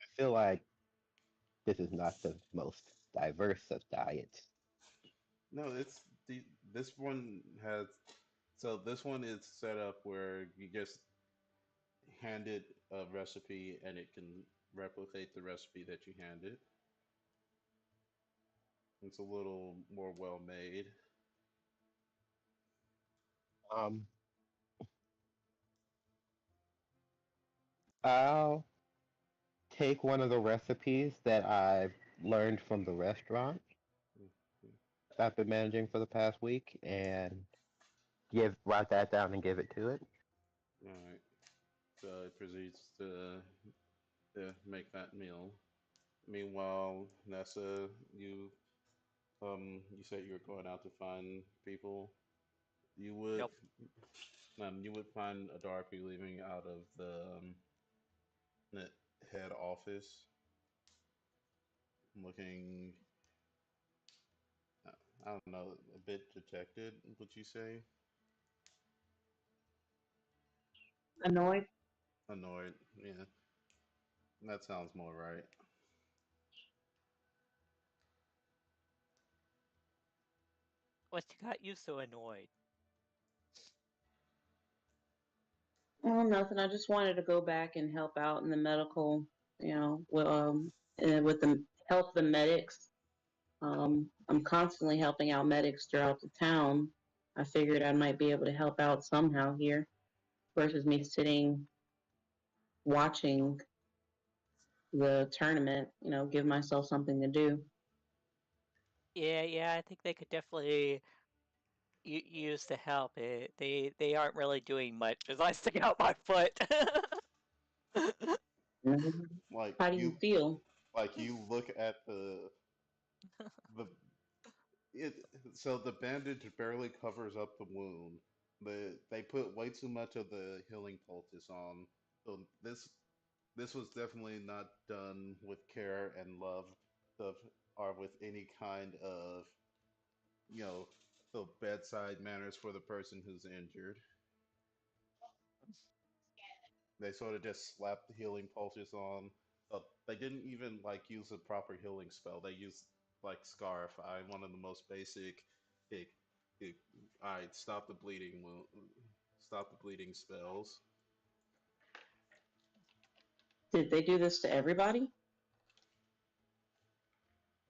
I feel like this is not the most diverse of diets. No, it's the this one has so this one is set up where you just hand it a recipe and it can replicate the recipe that you hand it. It's a little more well made. Um, I'll take one of the recipes that I've learned from the restaurant I've been managing for the past week and give write that down and give it to it. All right. So it proceeds to make that meal. Meanwhile, Nessa, you said you were going out to find people. You would Yep. you would find a Darby leaving out of the head office, looking I don't know, a bit dejected. Would you say Annoyed. annoyed? Yeah, that sounds more right. What got you so annoyed? Oh, nothing. I just wanted to go back and help out in the medical, with the help the medics. I'm constantly helping out medics throughout the town. I figured I might be able to help out somehow here versus me sitting watching the tournament, give myself something to do. Yeah, I think they could definitely use the help. They aren't really doing much as I stick out my foot. Mhm. Like How do you feel? you look at the it so the bandage barely covers up the wound. They put way too much of the healing poultice on. So this was definitely not done with care and love of or with any kind of you know the bedside manners for the person who's injured. They sort of just slapped the healing poultice on. They didn't even like use a proper healing spell. They used like Scarify, one of the most basic. It, it, all right, stop the bleeding. Stop the bleeding spells. Did they do this to everybody?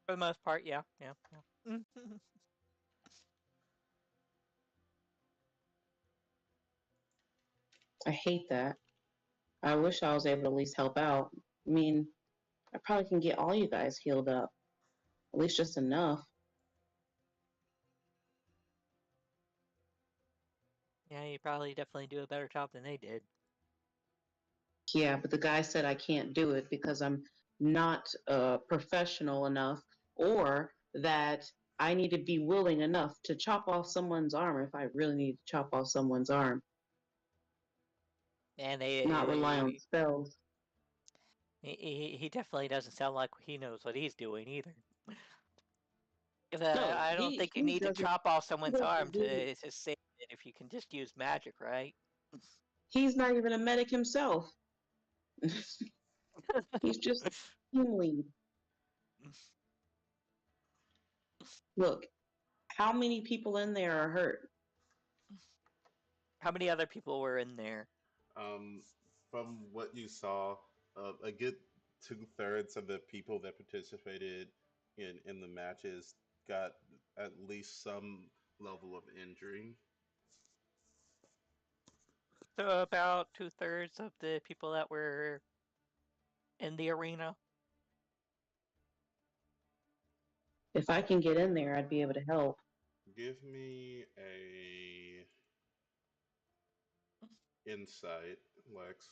For the most part, yeah. I hate that. I wish I was able to at least help out. I mean, I probably can get all you guys healed up, at least just enough. Yeah, you probably definitely do a better job than they did. Yeah, but the guy said I can't do it because I'm not professional enough, or that I need to be willing enough to chop off someone's arm if I really need to chop off someone's arm. And not rely on spells. he definitely doesn't sound like he knows what he's doing either. 'Cause, No, I don't think you he need to doesn't. chop off He someone's arm doesn't do. to save it if you can just use magic, right? He's not even a medic himself. He's just team lead. Look, how many people in there are hurt? How many other people were in there? Um, from what you saw, a good 2/3 of the people that participated in the matches got at least some level of injury. So about 2/3 of the people that were in the arena. If I can get in there, I'd be able to help. Give me a insight, Lex.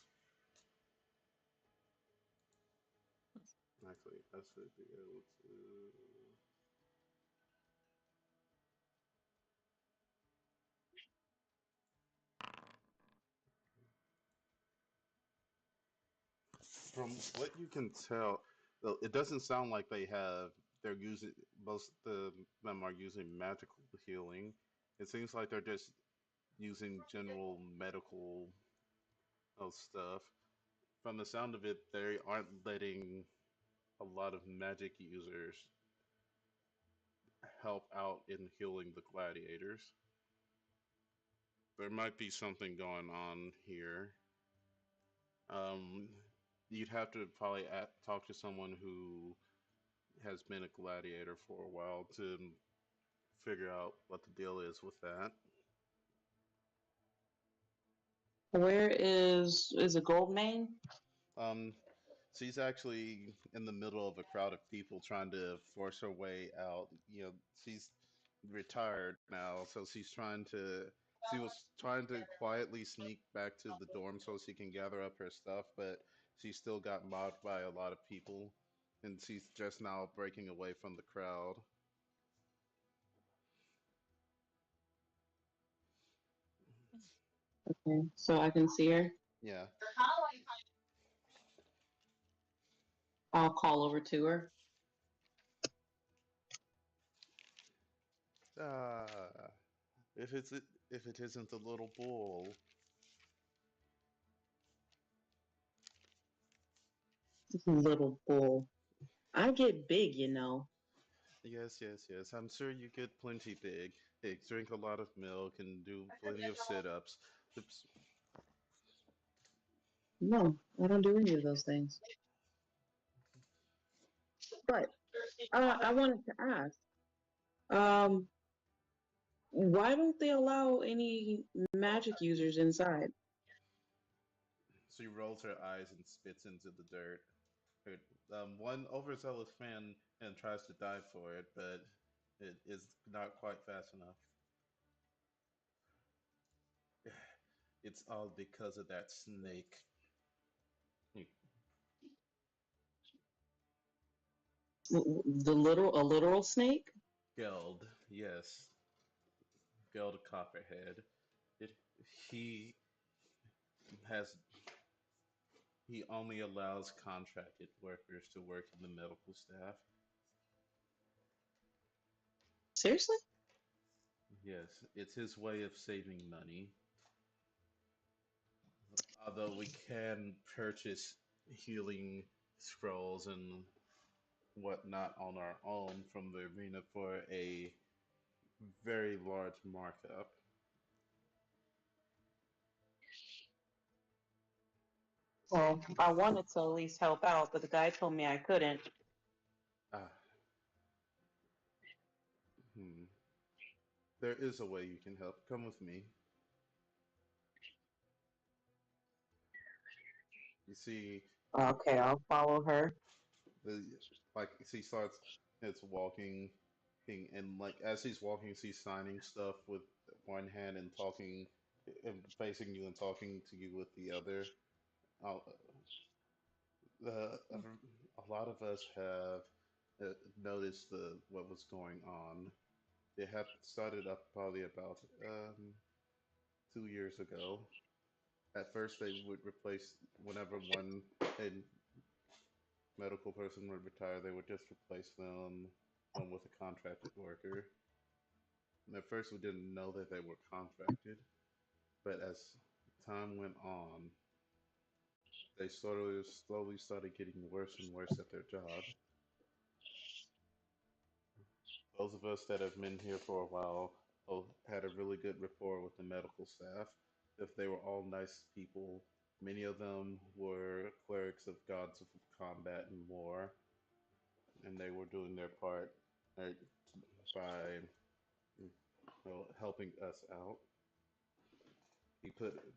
Actually, I should be able to. From what you can tell, though, it doesn't sound like they're using most of them are using magical healing. It seems like they're just using general medical stuff. From the sound of it, they aren't letting a lot of magic users help out in healing the gladiators. There might be something going on here. Um, you'd have to probably talk to someone who has been a gladiator for a while to figure out what the deal is with that. Where is a gold main? Um, she's actually in the middle of a crowd of people trying to force her way out. She's retired now, so she was trying to quietly sneak back to the dorm so she can gather up her stuff, but she still got mobbed by a lot of people, and she's just now breaking away from the crowd. Okay, so I can see her. Yeah. I'll call over to her. Ah, if it isn't the little bull. Little bull. I get big, you know. Yes, yes, yes. I'm sure you get plenty big. Hey, drink a lot of milk and do plenty of sit-ups. Oops. No, I don't do any of those things. But I wanted to ask, um, why don't they allow any magic users inside? She rolls her eyes and spits into the dirt. One overzealous fan and tries to dive for it, but it is not quite fast enough. It's all because of that snake. A literal snake? Geld, yes, Geld Copperhead. It, he has he only allows contracted workers to work in the medical staff. Seriously? Yes, it's his way of saving money. Although we can purchase healing scrolls and whatnot on our own from the arena for a very large markup. Well, I wanted to at least help out, but the guy told me I couldn't. Ah, hmm. There is a way you can help. Come with me. You see, Okay, I'll follow her. the like she starts. It's walking, and like as she's walking, she's signing stuff with one hand and talking, and facing you and talking to you with the other. Uh, a lot of us have noticed what was going on. It had started up probably about 2 years ago. At first, they would replace whenever a medical person would retire, they would just replace them with a contracted worker. And at first, we didn't know that they were contracted, but as time went on, they sort of slowly started getting worse and worse at their job. Those of us that have been here for a while had a really good rapport with the medical staff. If they were all nice people, many of them were clerics of gods of combat and war, and they were doing their part uh, by helping us out.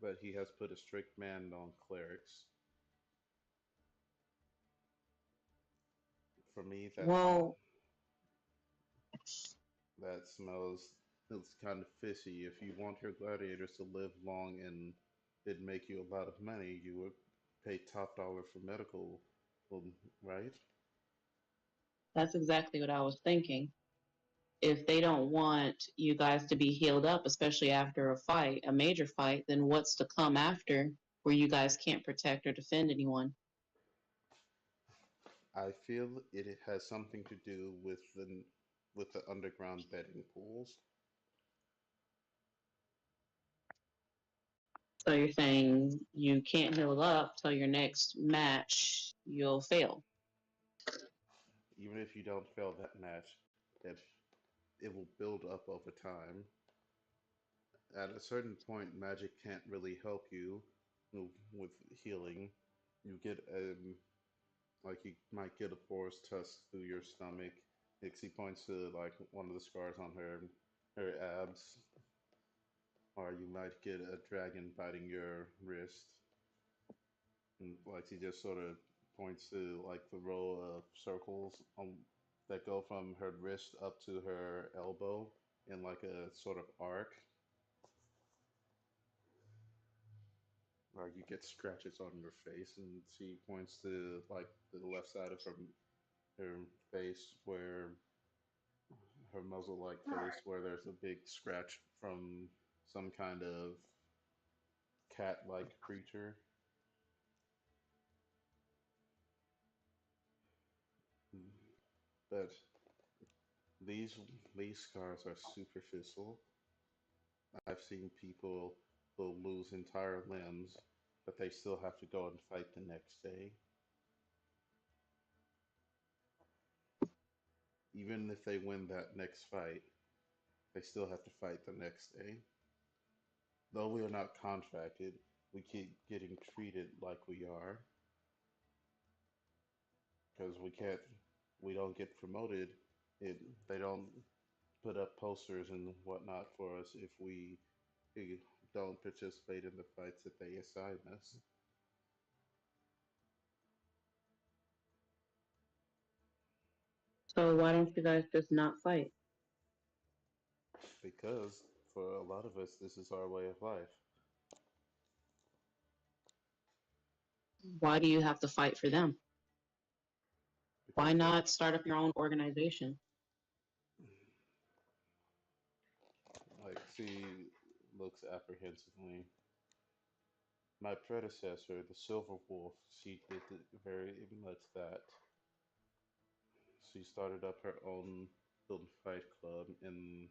But he has put a strict ban on clerics. For me, Well, that smells. It's kind of fishy. If you want your gladiators to live long and it'd make you a lot of money, you would pay top dollar for medical, well, right? that's exactly what I was thinking. If they don't want you guys to be healed up, especially after a fight, a major fight, then what's to come after where you guys can't protect or defend anyone? I feel it has something to do with the underground betting pools. So you're saying you can't heal up till your next match, you'll fail. Even if you don't fail that match, it it will build up over time. At a certain point, magic can't really help you with healing. You get like you might get a boar's tusk through your stomach. Ixie points to like one of the scars on her abs, or you might get a dragon biting your wrist. And like he just sort of points to like the row of circles that go from her wrist up to her elbow in like a sort of arc. Like you get scratches on your face, and she points to like the left side of her face where her muzzle-like face, where there's a big scratch from some kind of cat-like creature. But these these scars are superficial. I've seen people who lose entire limbs, but they still have to go and fight the next day. Even if they win that next fight, they still have to fight the next day. Though we are not contracted, we keep getting treated like we are because we don't get promoted. It, they don't put up posters and whatnot for us if we don't participate in the fights that they assign us. So why don't you guys just not fight? Because for a lot of us, this is our way of life. Why do you have to fight for them? Why Because that, not start up your own organization? like, she looks apprehensively. My predecessor, the Silver Wolf, she did very much that. She started up her own little fight club in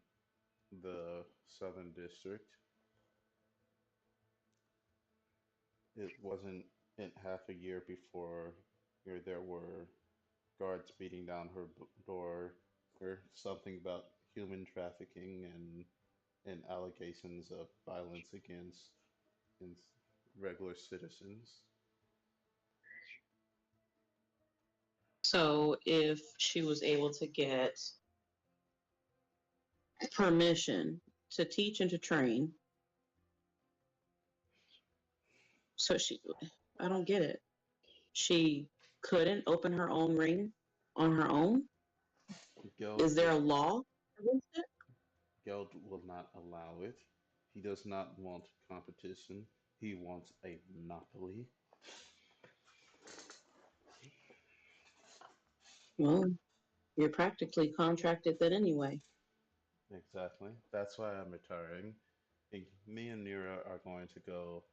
the Southern District. It wasn't in half a year before there were guards beating down her door for something about human trafficking and allegations of violence against regular citizens. So if she was able to get permission to teach and to train, so I don't get it. She couldn't open her own ring on her own? Geld Is there will a law against it? Geld will not allow it. He does not want competition. He wants a monopoly. Well, you're practically contracted then anyway. Exactly. That's why I'm retiring. Me and Nira are going to go.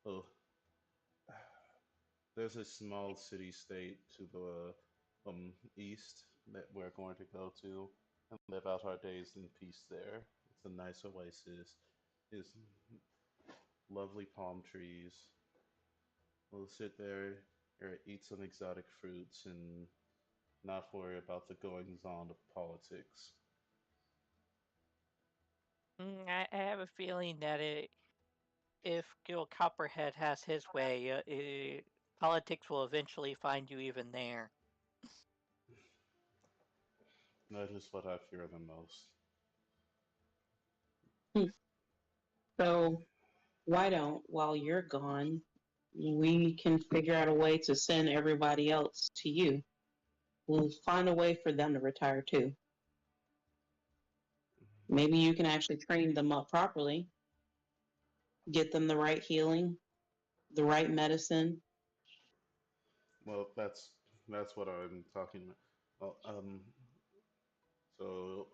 Oh, there's a small city state to the east that we're going to go to and live out our days in peace there. It's a nice oasis. It's lovely palm trees. We'll sit there or eat some exotic fruits and not worry about the goings on of politics. I have a feeling that if Gil Copperhead has his way, politics will eventually find you even there. That is what I fear the most. So why don't, while you're gone, we can figure out a way to send everybody else to you? We'll find a way for them to retire too. Maybe you can actually train them up properly, get them the right healing, the right medicine. Well, that's what I'm talking about. Well, so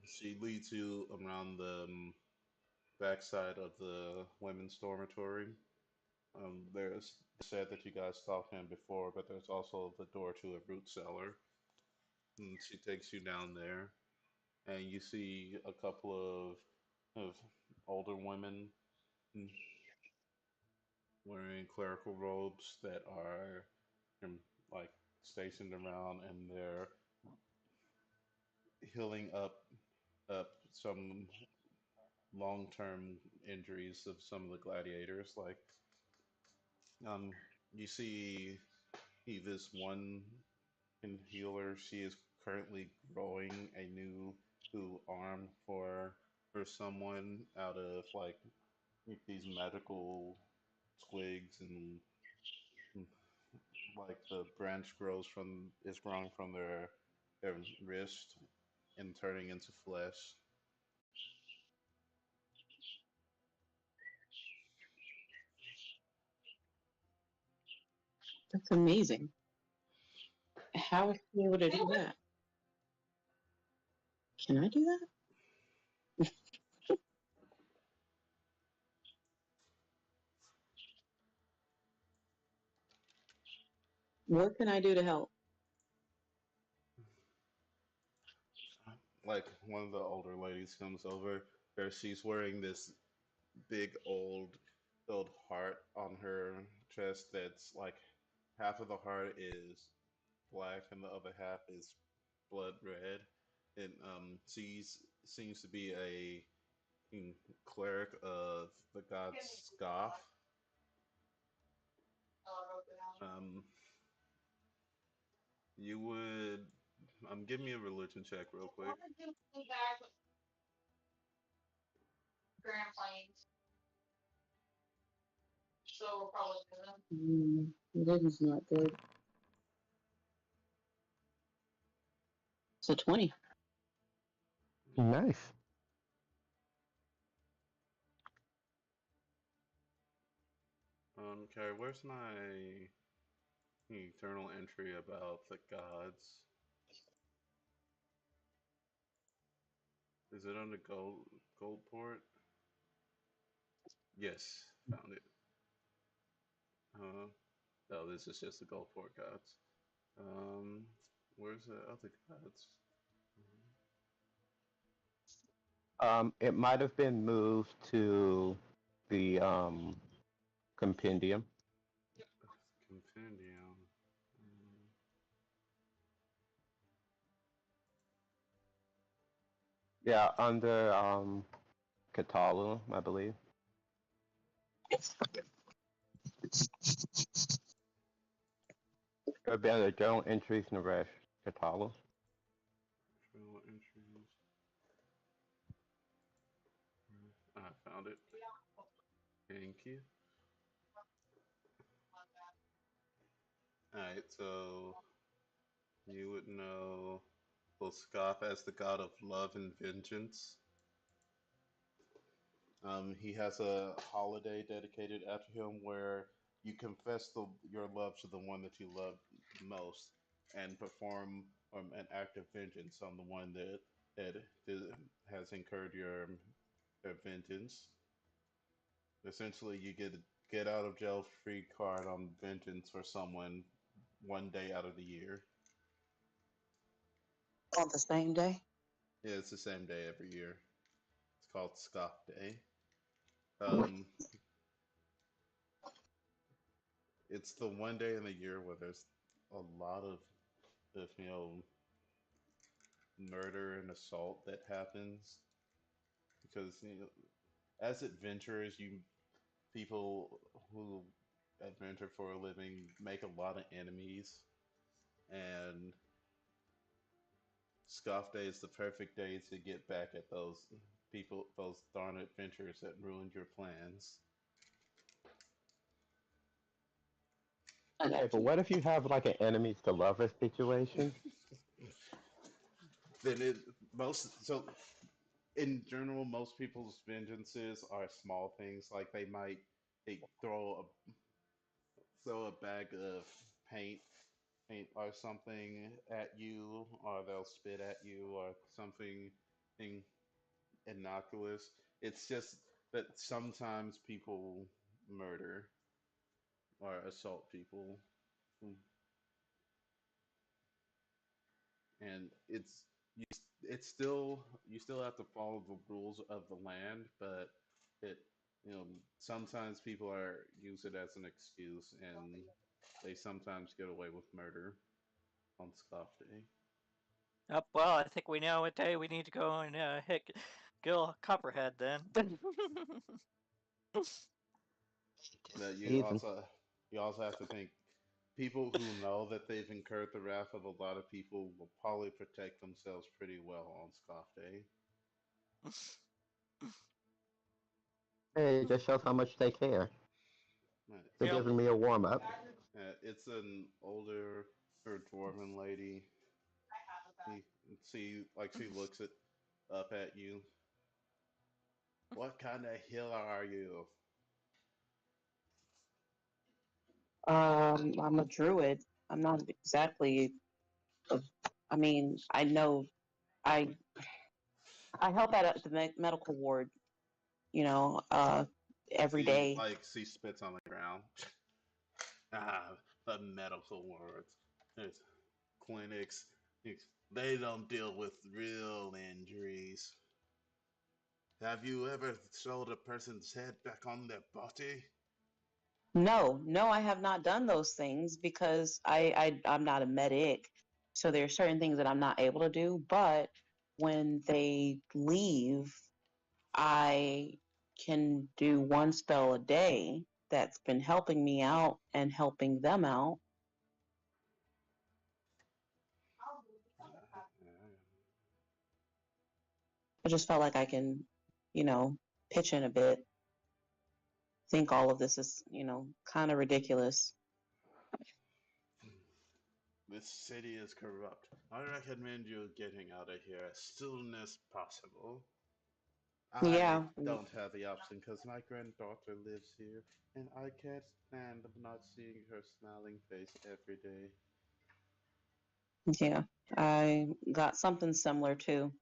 she leads you around the backside of the women's dormitory. There's said that you guys talked in before, but there's also the door to a root cellar. And she takes you down there, and you see a couple of older women mm, wearing clerical robes that are like stationed around, and they're healing up some long-term injuries of some of the gladiators. Like um, you see this one healer. She is currently growing a new arm for someone out of like these medical twigs and like the branch grows from is growing from their wrist and turning into flesh. That's amazing. How is she able to do that? Can I do that? What can I do to help? Like one of the older ladies comes over, where she's wearing this big old heart on her chest that's like half of the heart is black and the other half is blood red. And she's seems to be a cleric of the god Scoff. Um, you would give me a religion check real quick. This is not good. It's a 20. Nice. Okay, where's my eternal entry about the gods? Is it on the gold port? Yes, found it. Uh, no, this is just the gold port gods. Um, where's the other gods? It might have been moved to the compendium. Compendium. Yeah, under Katalu, I believe. Or better, journal entries, Naresh, Katalu. Journal entries. I found it. Thank you. Alright, so you would know Boskop as the god of love and vengeance. He has a holiday dedicated after him where you confess your love to the one that you love most and perform an act of vengeance on the one that has incurred your vengeance. Essentially, you get get out of jail free card on vengeance for someone one day out of the year. On the same day? Yeah, it's the same day every year. It's called Scoff Day. Um, it's the one day in the year where there's a lot of murder and assault that happens because as adventurers, you people who adventure for a living make a lot of enemies, and Scoff Day is the perfect day to get back at those people, those darn adventurers that ruined your plans. I Okay, got but you. what if you have like an enemies to lovers situation? Then it most so in general, most people's vengeances are small things, like they throw a bag of paint or something at you, or they'll spit at you, or something innocuous. It's just that sometimes people murder or assault people, and it's still you still have to follow the rules of the land, but it sometimes people are use it as an excuse, and they sometimes get away with murder on Scoff Day. Oh, well, I think we know what day we need to go and hit Gil Copperhead then. That Season. you also have to think people who know that they've incurred the wrath of a lot of people will probably protect themselves pretty well on Scoff Day. Hey, it just shows how much they care. Right. They're Yep. giving me a warm up. It's an older or dwarven lady. He see like she looks it up at you. What kind of healer are you? I'm a druid. I'm not exactly. A, I mean, I know I I help out at the medical ward. You know, every See, day. like she spits on the ground. Ah, the medical wards. There's clinics. They don't deal with real injuries. Have you ever sewed a person's head back on their body? No, no, I have not done those things because I'm not a medic. So there are certain things that I'm not able to do. But when they leave, I can do one spell a day that's been helping me out and helping them out. I just felt like I can, you know, pitch in a bit. Think all of this is, kind of ridiculous. This city is corrupt. I recommend you getting out of here as soon as possible. I Yeah, don't have the option because my granddaughter lives here, and I can't stand not seeing her smiling face every day. yeah. I got something similar too.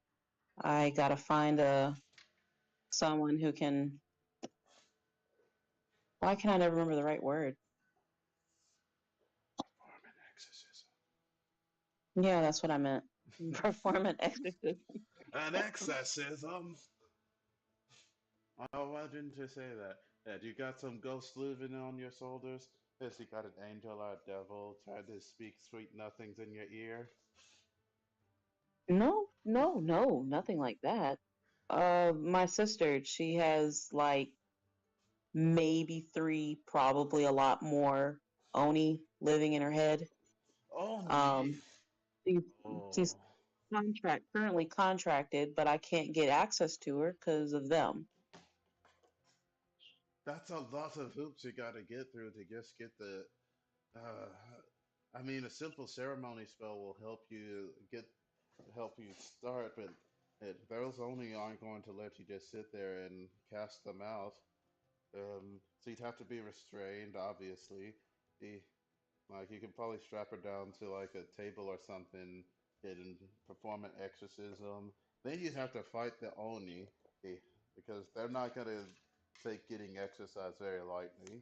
I gotta find someone who can. Why can I never remember the right word? Perform an exorcism. Yeah, that's what I meant. Perform an exorcism. An exorcism? Oh, why didn't you say that? Had you got some ghost living on your shoulders? Has you got an angel or a devil trying to speak sweet nothings in your ear? No, no, no, nothing like that. My sister, she has like maybe three, probably a lot more Oni living in her head. Oni? Um, she's, she's Oh, currently contracted, but I can't get access to her because of them. that's a lot of hoops you gotta get through to just get the. Uh, I mean, a simple ceremony spell will help you start, but those only aren't going to let you just sit there and cast them out. So you'd have to be restrained, obviously. The, like you could probably strap her down to like a table or something and perform an exorcism. Then you'd have to fight the Oni, because they're not gonna take getting exercise very lightly.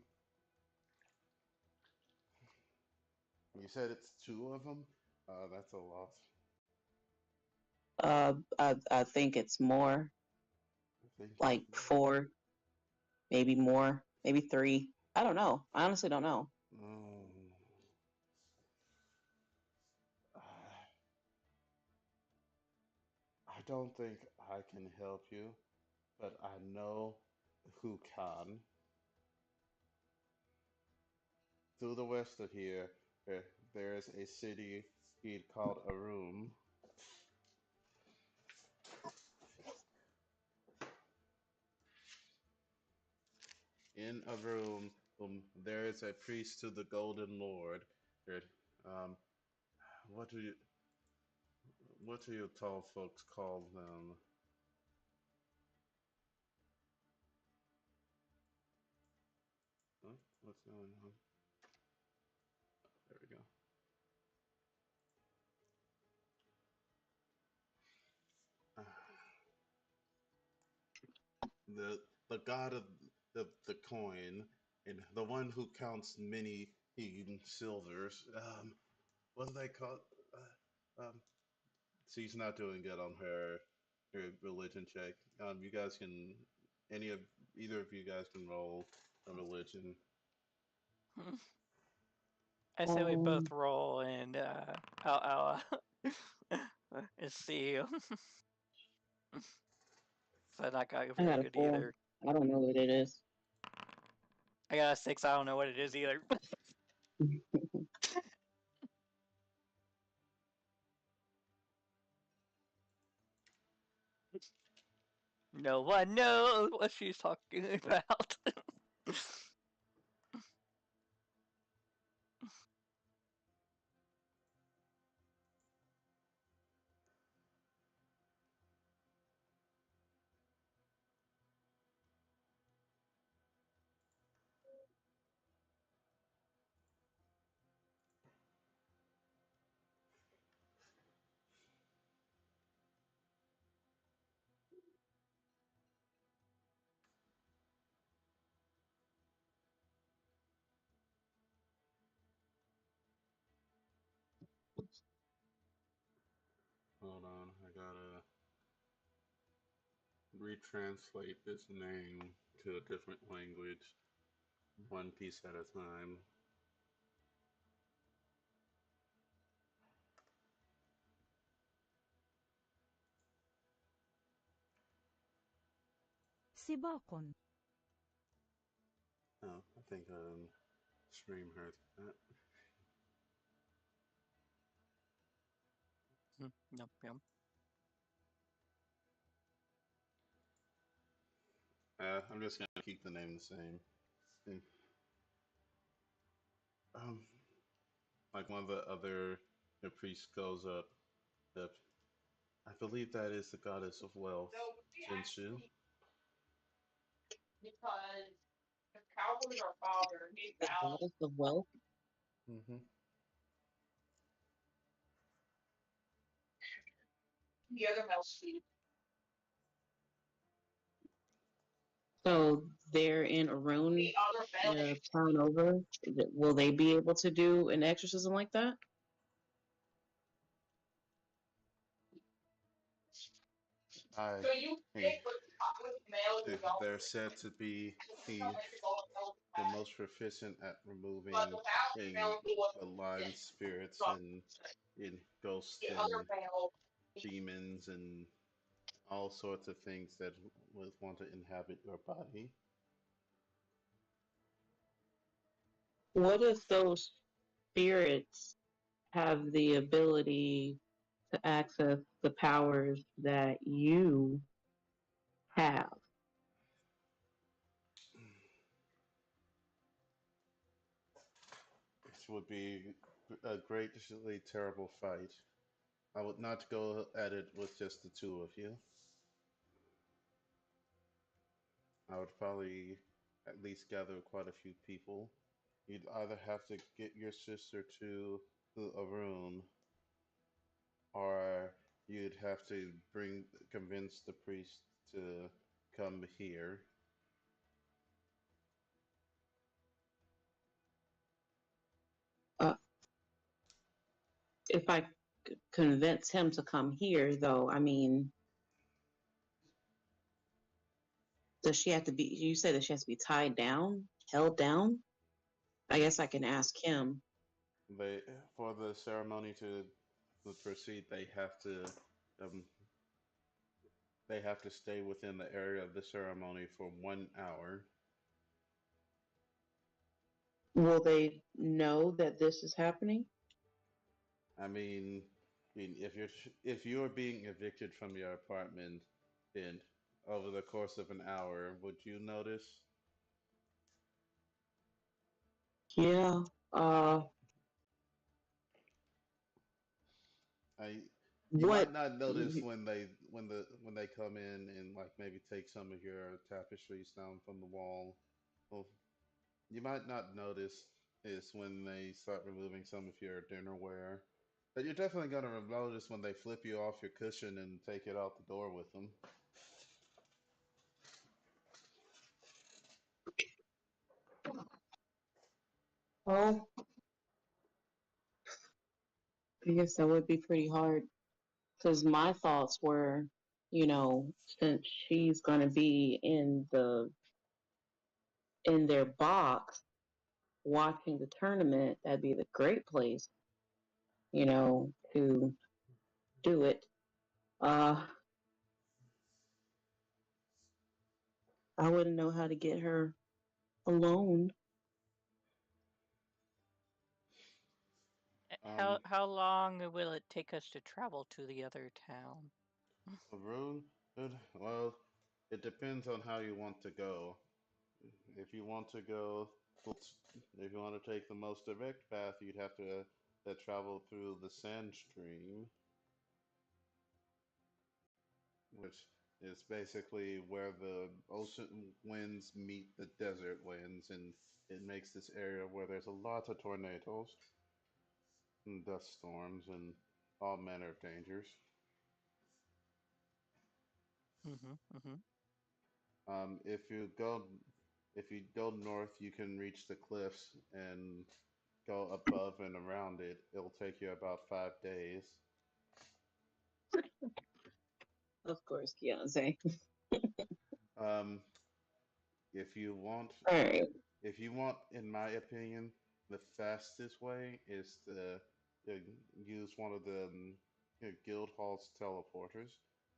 You said it's two of them. That's a lot. I think it's more, I think like it's 4, maybe more, maybe 3. I don't know. I honestly don't know. um, uh, I don't think I can help you, but I know who can. To the west of here, there's a city he'd called Arum. In Arum, there is a priest to the Golden Lord. There- Um, what do you what do you tall folks call them? Huh? What's going on? There we go. The god of the coin and the one who counts many silvers. What do they call? She's not doing good on her religion check. You guys can any of either of you guys can roll a religion. I say we both Um, roll and I'll and see. So not got I very got a good 4. either. I don't know what it is. I got a 6. I don't know what it is either. No one knows what she's talking about. Hold on, I gotta retranslate this name to a different language, one piece at a time. سباق. Oh, I think stream heard that. Yep, yep. I'm just gonna keep the name the same. And, Um, like one of the other the priest goes up. I believe that is the goddess of wealth, Jinshu. The goddess of wealth. Mm-hmm. So they're in Arun, town over. Will they be able to do an exorcism like that? I, they're said to be the the most proficient at removing in malign spirits and in ghosts and demons and all sorts of things that would want to inhabit your body. What if those spirits have the ability to access the powers that you have? It would be a greatly terrible fight. I would not go at it with just the two of you. I would probably at least gather quite a few people. You'd either have to get your sister to a room, or you'd have to convince the priest to come here. Uh, if I convince him to come here, though, I mean, does she have to be? You say that she has to be tied down, held down? I guess I can ask him. They for the ceremony to proceed, um, they have to stay within the area of the ceremony for 1 hour. Will they know that this is happening? I mean, if you're being evicted from your apartment, and over the course of an hour, would you notice? Yeah. I You might What? not notice when they come in and like maybe take some of your tapestries down from the wall. Well, you might not notice is when they start removing some of your dinnerware. But you're definitely gonna notice when they flip you off your cushion and take it out the door with them. Oh, I guess that would be pretty hard. Because my thoughts were, since she's going to be in their box watching the tournament, that'd be the great place, to do it. Uh, I wouldn't know how to get her alone. How Um, how long will it take us to travel to the other town? Maroon, well, it depends on how you want to go. If you want to go, if you want to take the most direct path, you'd have to travel through the sand stream, which is basically where the ocean winds meet the desert winds, and it makes this area where there's a lot of tornadoes and dust storms and all manner of dangers. Mm-hmm. Mm-hmm. Um, if you go if you go north, you can reach the cliffs and go above and around it. It'll take you about 5 days. Of course, Beyonce. Um, if you want, All right. if you want, in my opinion, the fastest way is to use one of the guild hall's teleporters.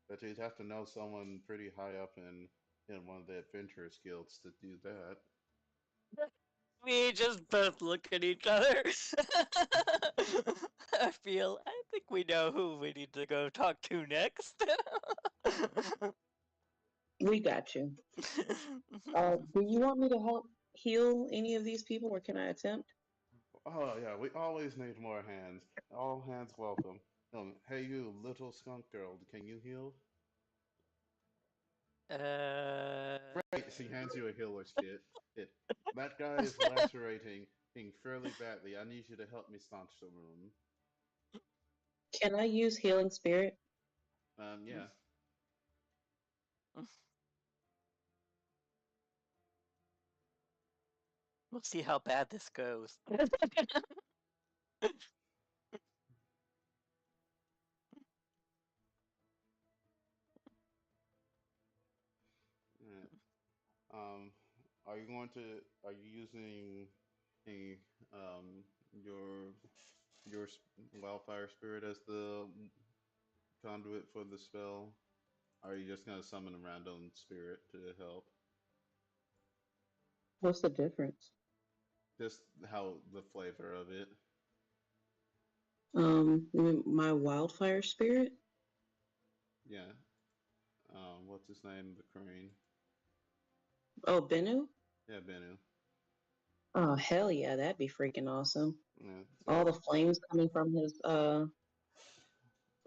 But you'd have to know someone pretty high up in one of the adventurers guilds to do that. We just both look at each other. I think we know who we need to go talk to next. We got you. Do you want me to help heal any of these people, or can I attempt? Oh yeah, we always need more hands. All hands welcome. Hey you, little skunk girl, can you heal? uh, Right, she hands you a healer's kit. That guy is lacerating fairly badly. I need you to help me staunch the wound. Can I use healing spirit? Yeah. we'll see how bad this goes. Yeah. Um, are you using a, your wildfire spirit as the conduit for the spell? Or are you just gonna summon a random spirit to help? What's the difference? Just how the flavor of it. My wildfire spirit. Yeah. What's his name? The crane. Oh, Benu. Yeah, Benu. Oh, hell yeah, that'd be freaking awesome. Yeah. All So the flames coming from his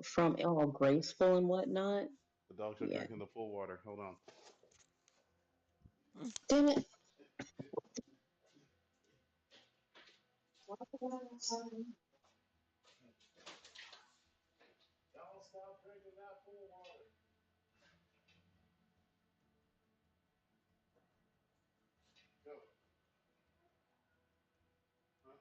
from all graceful and whatnot. the dogs are Yeah. drinking the pool water. Hold on. Damn it. Y'all stop drinking that pool water. Go. Huh?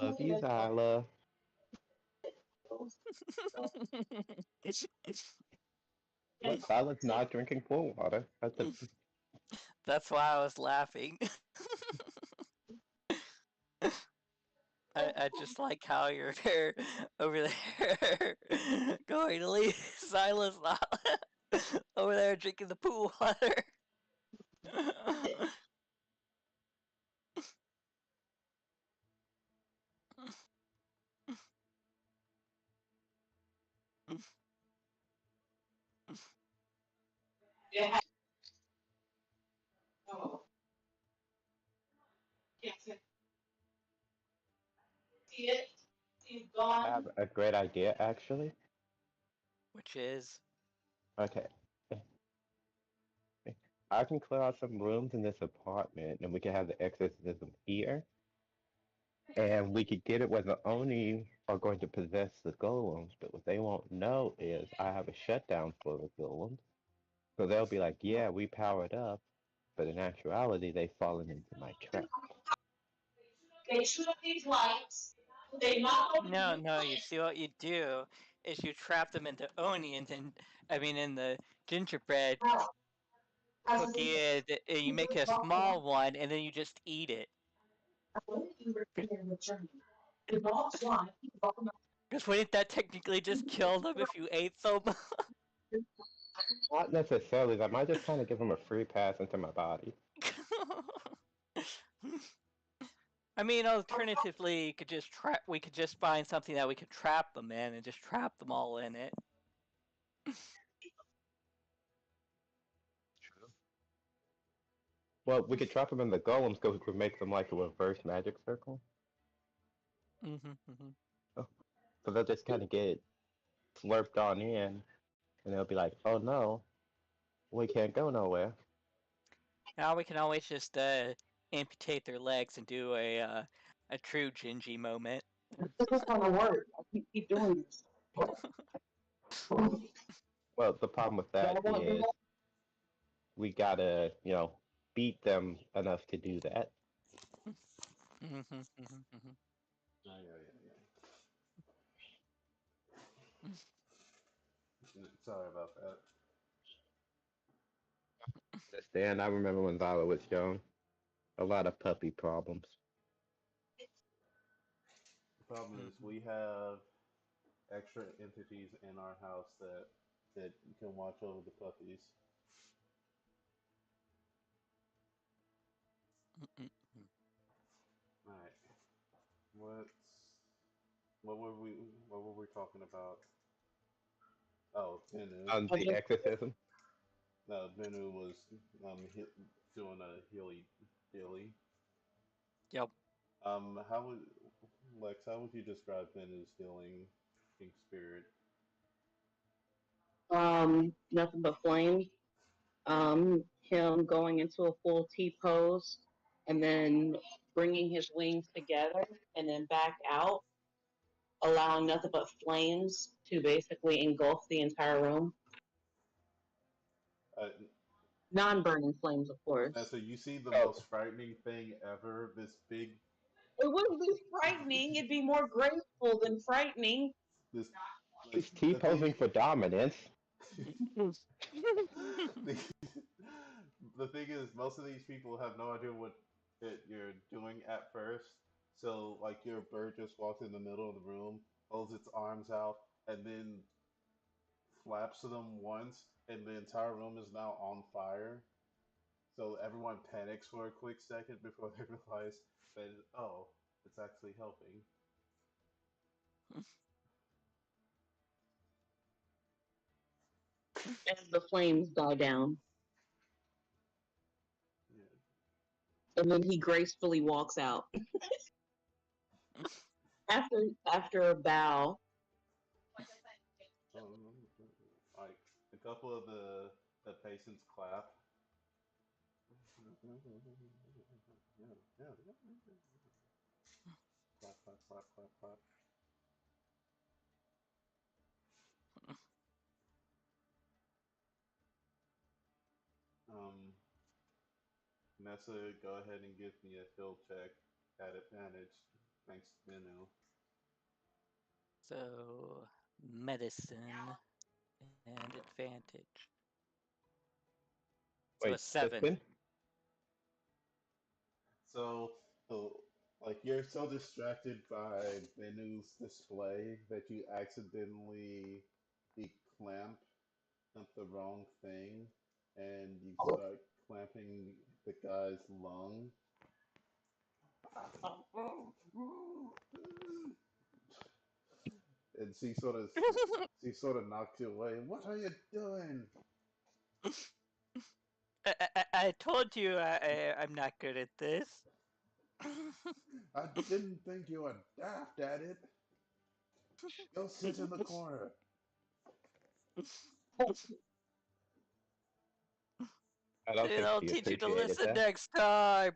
Love you, Zyla. Look, Zyla's not drinking pool water. That's why I was laughing. I just like how you're there, over there going to leave Silas over there drinking the pool water. I have a great idea, actually. Which is, Okay. I can clear out some rooms in this apartment, and we can have the exorcism here. And we could get it where the Oni are going to possess the golems, but what they won't know is I have a shutdown for the golems. So they'll be like, yeah, we powered up, but in actuality, they've fallen into my trap. no, you see what you do is you trap them into Oni, and then, I mean, in the gingerbread cookie, you make a small one, and then you just eat it. Because wouldn't that technically just kill them if you ate them? Not necessarily. I might just kind of give them a free pass into my body. I mean, alternatively, you could just we could just find something that we could trap them in and just trap them all in it. True. Well, we could trap them in the golems because we could make them like a reverse magic circle. Mm-hmm. Oh, so they'll just kind of get slurped on in, and they'll be like, oh no, we can't go nowhere. Now we can always just amputate their legs and do a true Gingy moment. This is gonna work. I keep doing this. Well, the problem with that is we gotta, beat them enough to do that. Oh, yeah. Sorry about that. Understand? I remember when Zyla was young, a lot of puppy problems. The problem is we have extra entities in our house that can watch over the puppies. All right. What's what were we talking about? Oh, Benu. The exorcism. No, Benu was doing a healy dilly. Yep. How would Lex? How would you describe Benu's healing spirit? Nothing but flames. Him going into a full T pose and then bringing his wings together and then back out, allowing nothing but flames to basically engulf the entire room. Uh, Non-burning flames, of course. so you see the Oh, most frightening thing ever. This big, It wouldn't be frightening. It'd be more graceful than frightening. this like he's T the thing. posing for dominance. the, the thing is, most of these people have no idea what you're doing at first. So, like, your bird just walks in the middle of the room, holds its arms out, and then flaps to them once, and the entire room is now on fire. So everyone panics for a quick second before they realize that, oh, it's actually helping. As the flames die down. And then he gracefully walks out after a bow. Like a couple of the patients clap. Clap, clap, clap, clap, clap. Um, Nessa, go ahead and give me a field check at advantage. Thanks, Minu. So medicine and advantage. So a Wait, 7. listen. So, like, you're so distracted by Menu's display that you accidentally clamp the wrong thing, and you start clamping the guy's lung. And she sort of knocks you away. What are you doing? I told you I'm not good at this. I didn't think you were daft at it. Go sit in the corner. I don't think I'll she teach you to appreciated listen that. next time.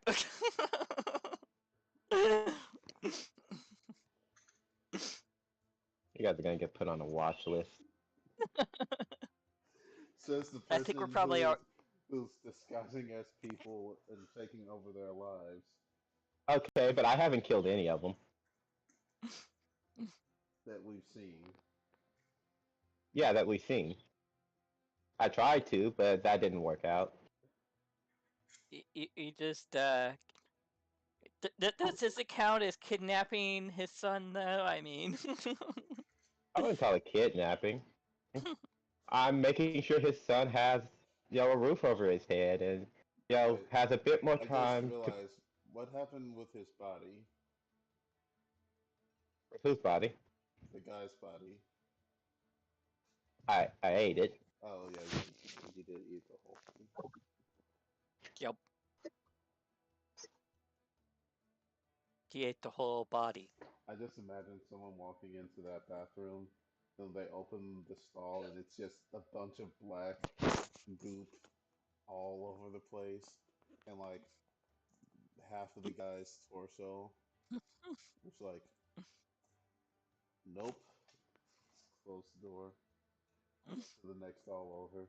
You guys are gonna get put on a watch list. Says the I think we're person probably who's disguising as people and taking over their lives Okay, but I haven't killed any of them. that we've seen. Yeah, that we've seen. I tried to, but that didn't work out. you just does this account as kidnapping his son though? I mean, I wouldn't call it kidnapping. I'm making sure his son has, a roof over his head and, Wait, has a bit more I just time to. realized what happened with his body, Whose body? the guy's body. I ate it. Oh yeah, you did eat the whole thing. yep, he ate the whole body. I just imagine someone walking into that bathroom, and they open the stall, and it's just a bunch of black goop all over the place, and like half of the guy's torso. It's like, nope. Close the door. Go to the next stall over.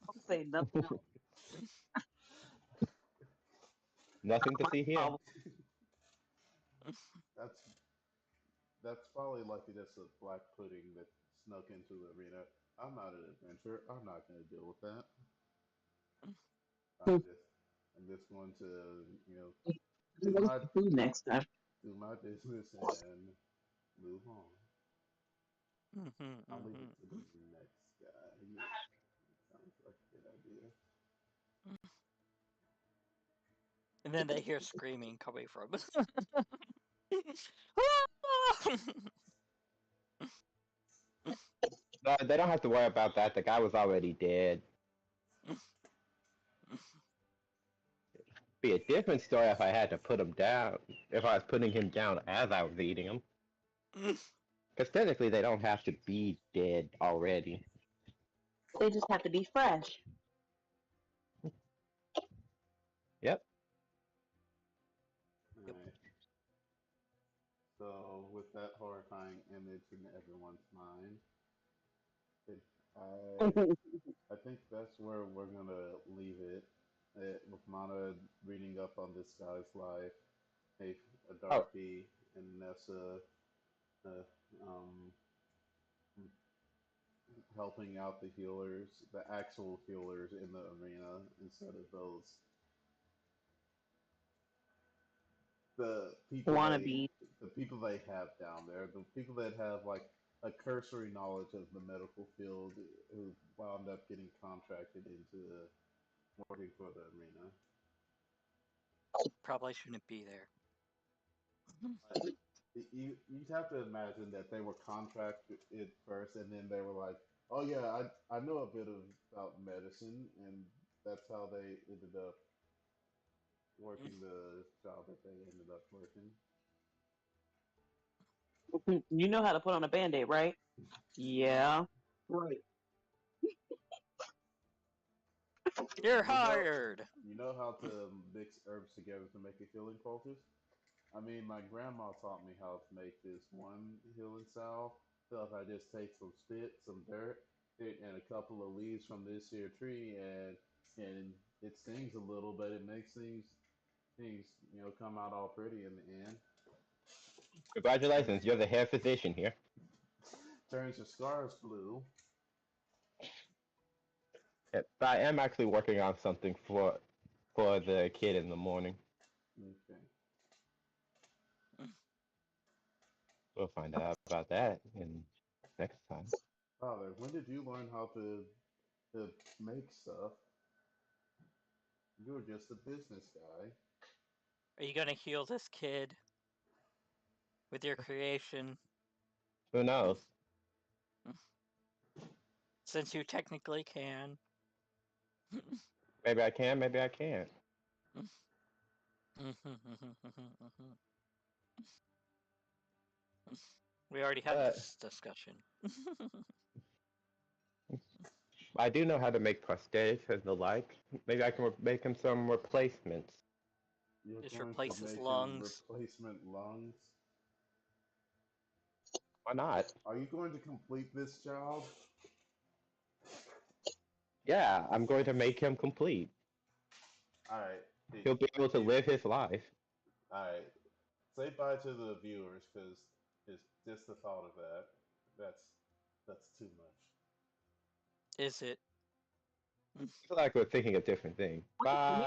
I'll say nothing. Nothing to My see here. problem. That's that's probably like just a black pudding that snuck into the arena. I'm not an adventurer. I'm not going to deal with that. I'm just I'm just going to do What's my the food next time? do my business and move on. Mhm, I'll leave it mhm. to the next guy. Sounds like a good idea. And then they hear screaming coming from. No, they don't have to worry about that. The guy was already dead. Be a different story if I had to put him down. If I was putting him down as I was eating him. Because technically, they don't have to be dead already. They just have to be fresh. Yep. All right. So with that horrifying image in everyone's mind, it, I I think that's where we're gonna leave it. With Mana reading up on this guy's life, a, a Oh, Darky and Nessa uh, um, helping out the healers, the actual healers in the arena, instead of those the people they Wannabe. the people they have down there, the people that have like a cursory knowledge of the medical field who wound up getting contracted into working for the arena. Probably shouldn't be there. Like, you'd have to imagine that they were contracted first, and then they were like, "Oh yeah, I know a bit about medicine, and that's how they ended up working the job that they ended up working. You know how to put on a band-aid, right? Yeah. Right. You're You know, hired. you know how to mix herbs together to make a healing poultice. I mean, my grandma taught me how to make this one healing salve. So if I just take some spit, some dirt, and a couple of leaves from this here tree, and it stings a little, but it makes things come out all pretty in the end. Congratulations, you're the head physician here. Turns your scars blue. Yes, I am actually working on something for the kid in the morning. Okay. We'll find out about that in next time. Father, when did you learn how to make stuff? You were just a business guy. Are you gonna heal this kid with your creation? Who knows? Since you technically can. Maybe I can, maybe I can't. We already had But this discussion. I do know how to make prosthetics and the like. Maybe I can make him some replacements. You're Just going to replace his make him lungs. replacement lungs. Why not? Are you going to complete this job? Yeah, I'm going to make him complete. All right. He'll be able to Here. live his life. All right. Say bye to the viewers, because it's just the thought of that. That's that's too much. Is it? It's like we're thinking of different things. Bye.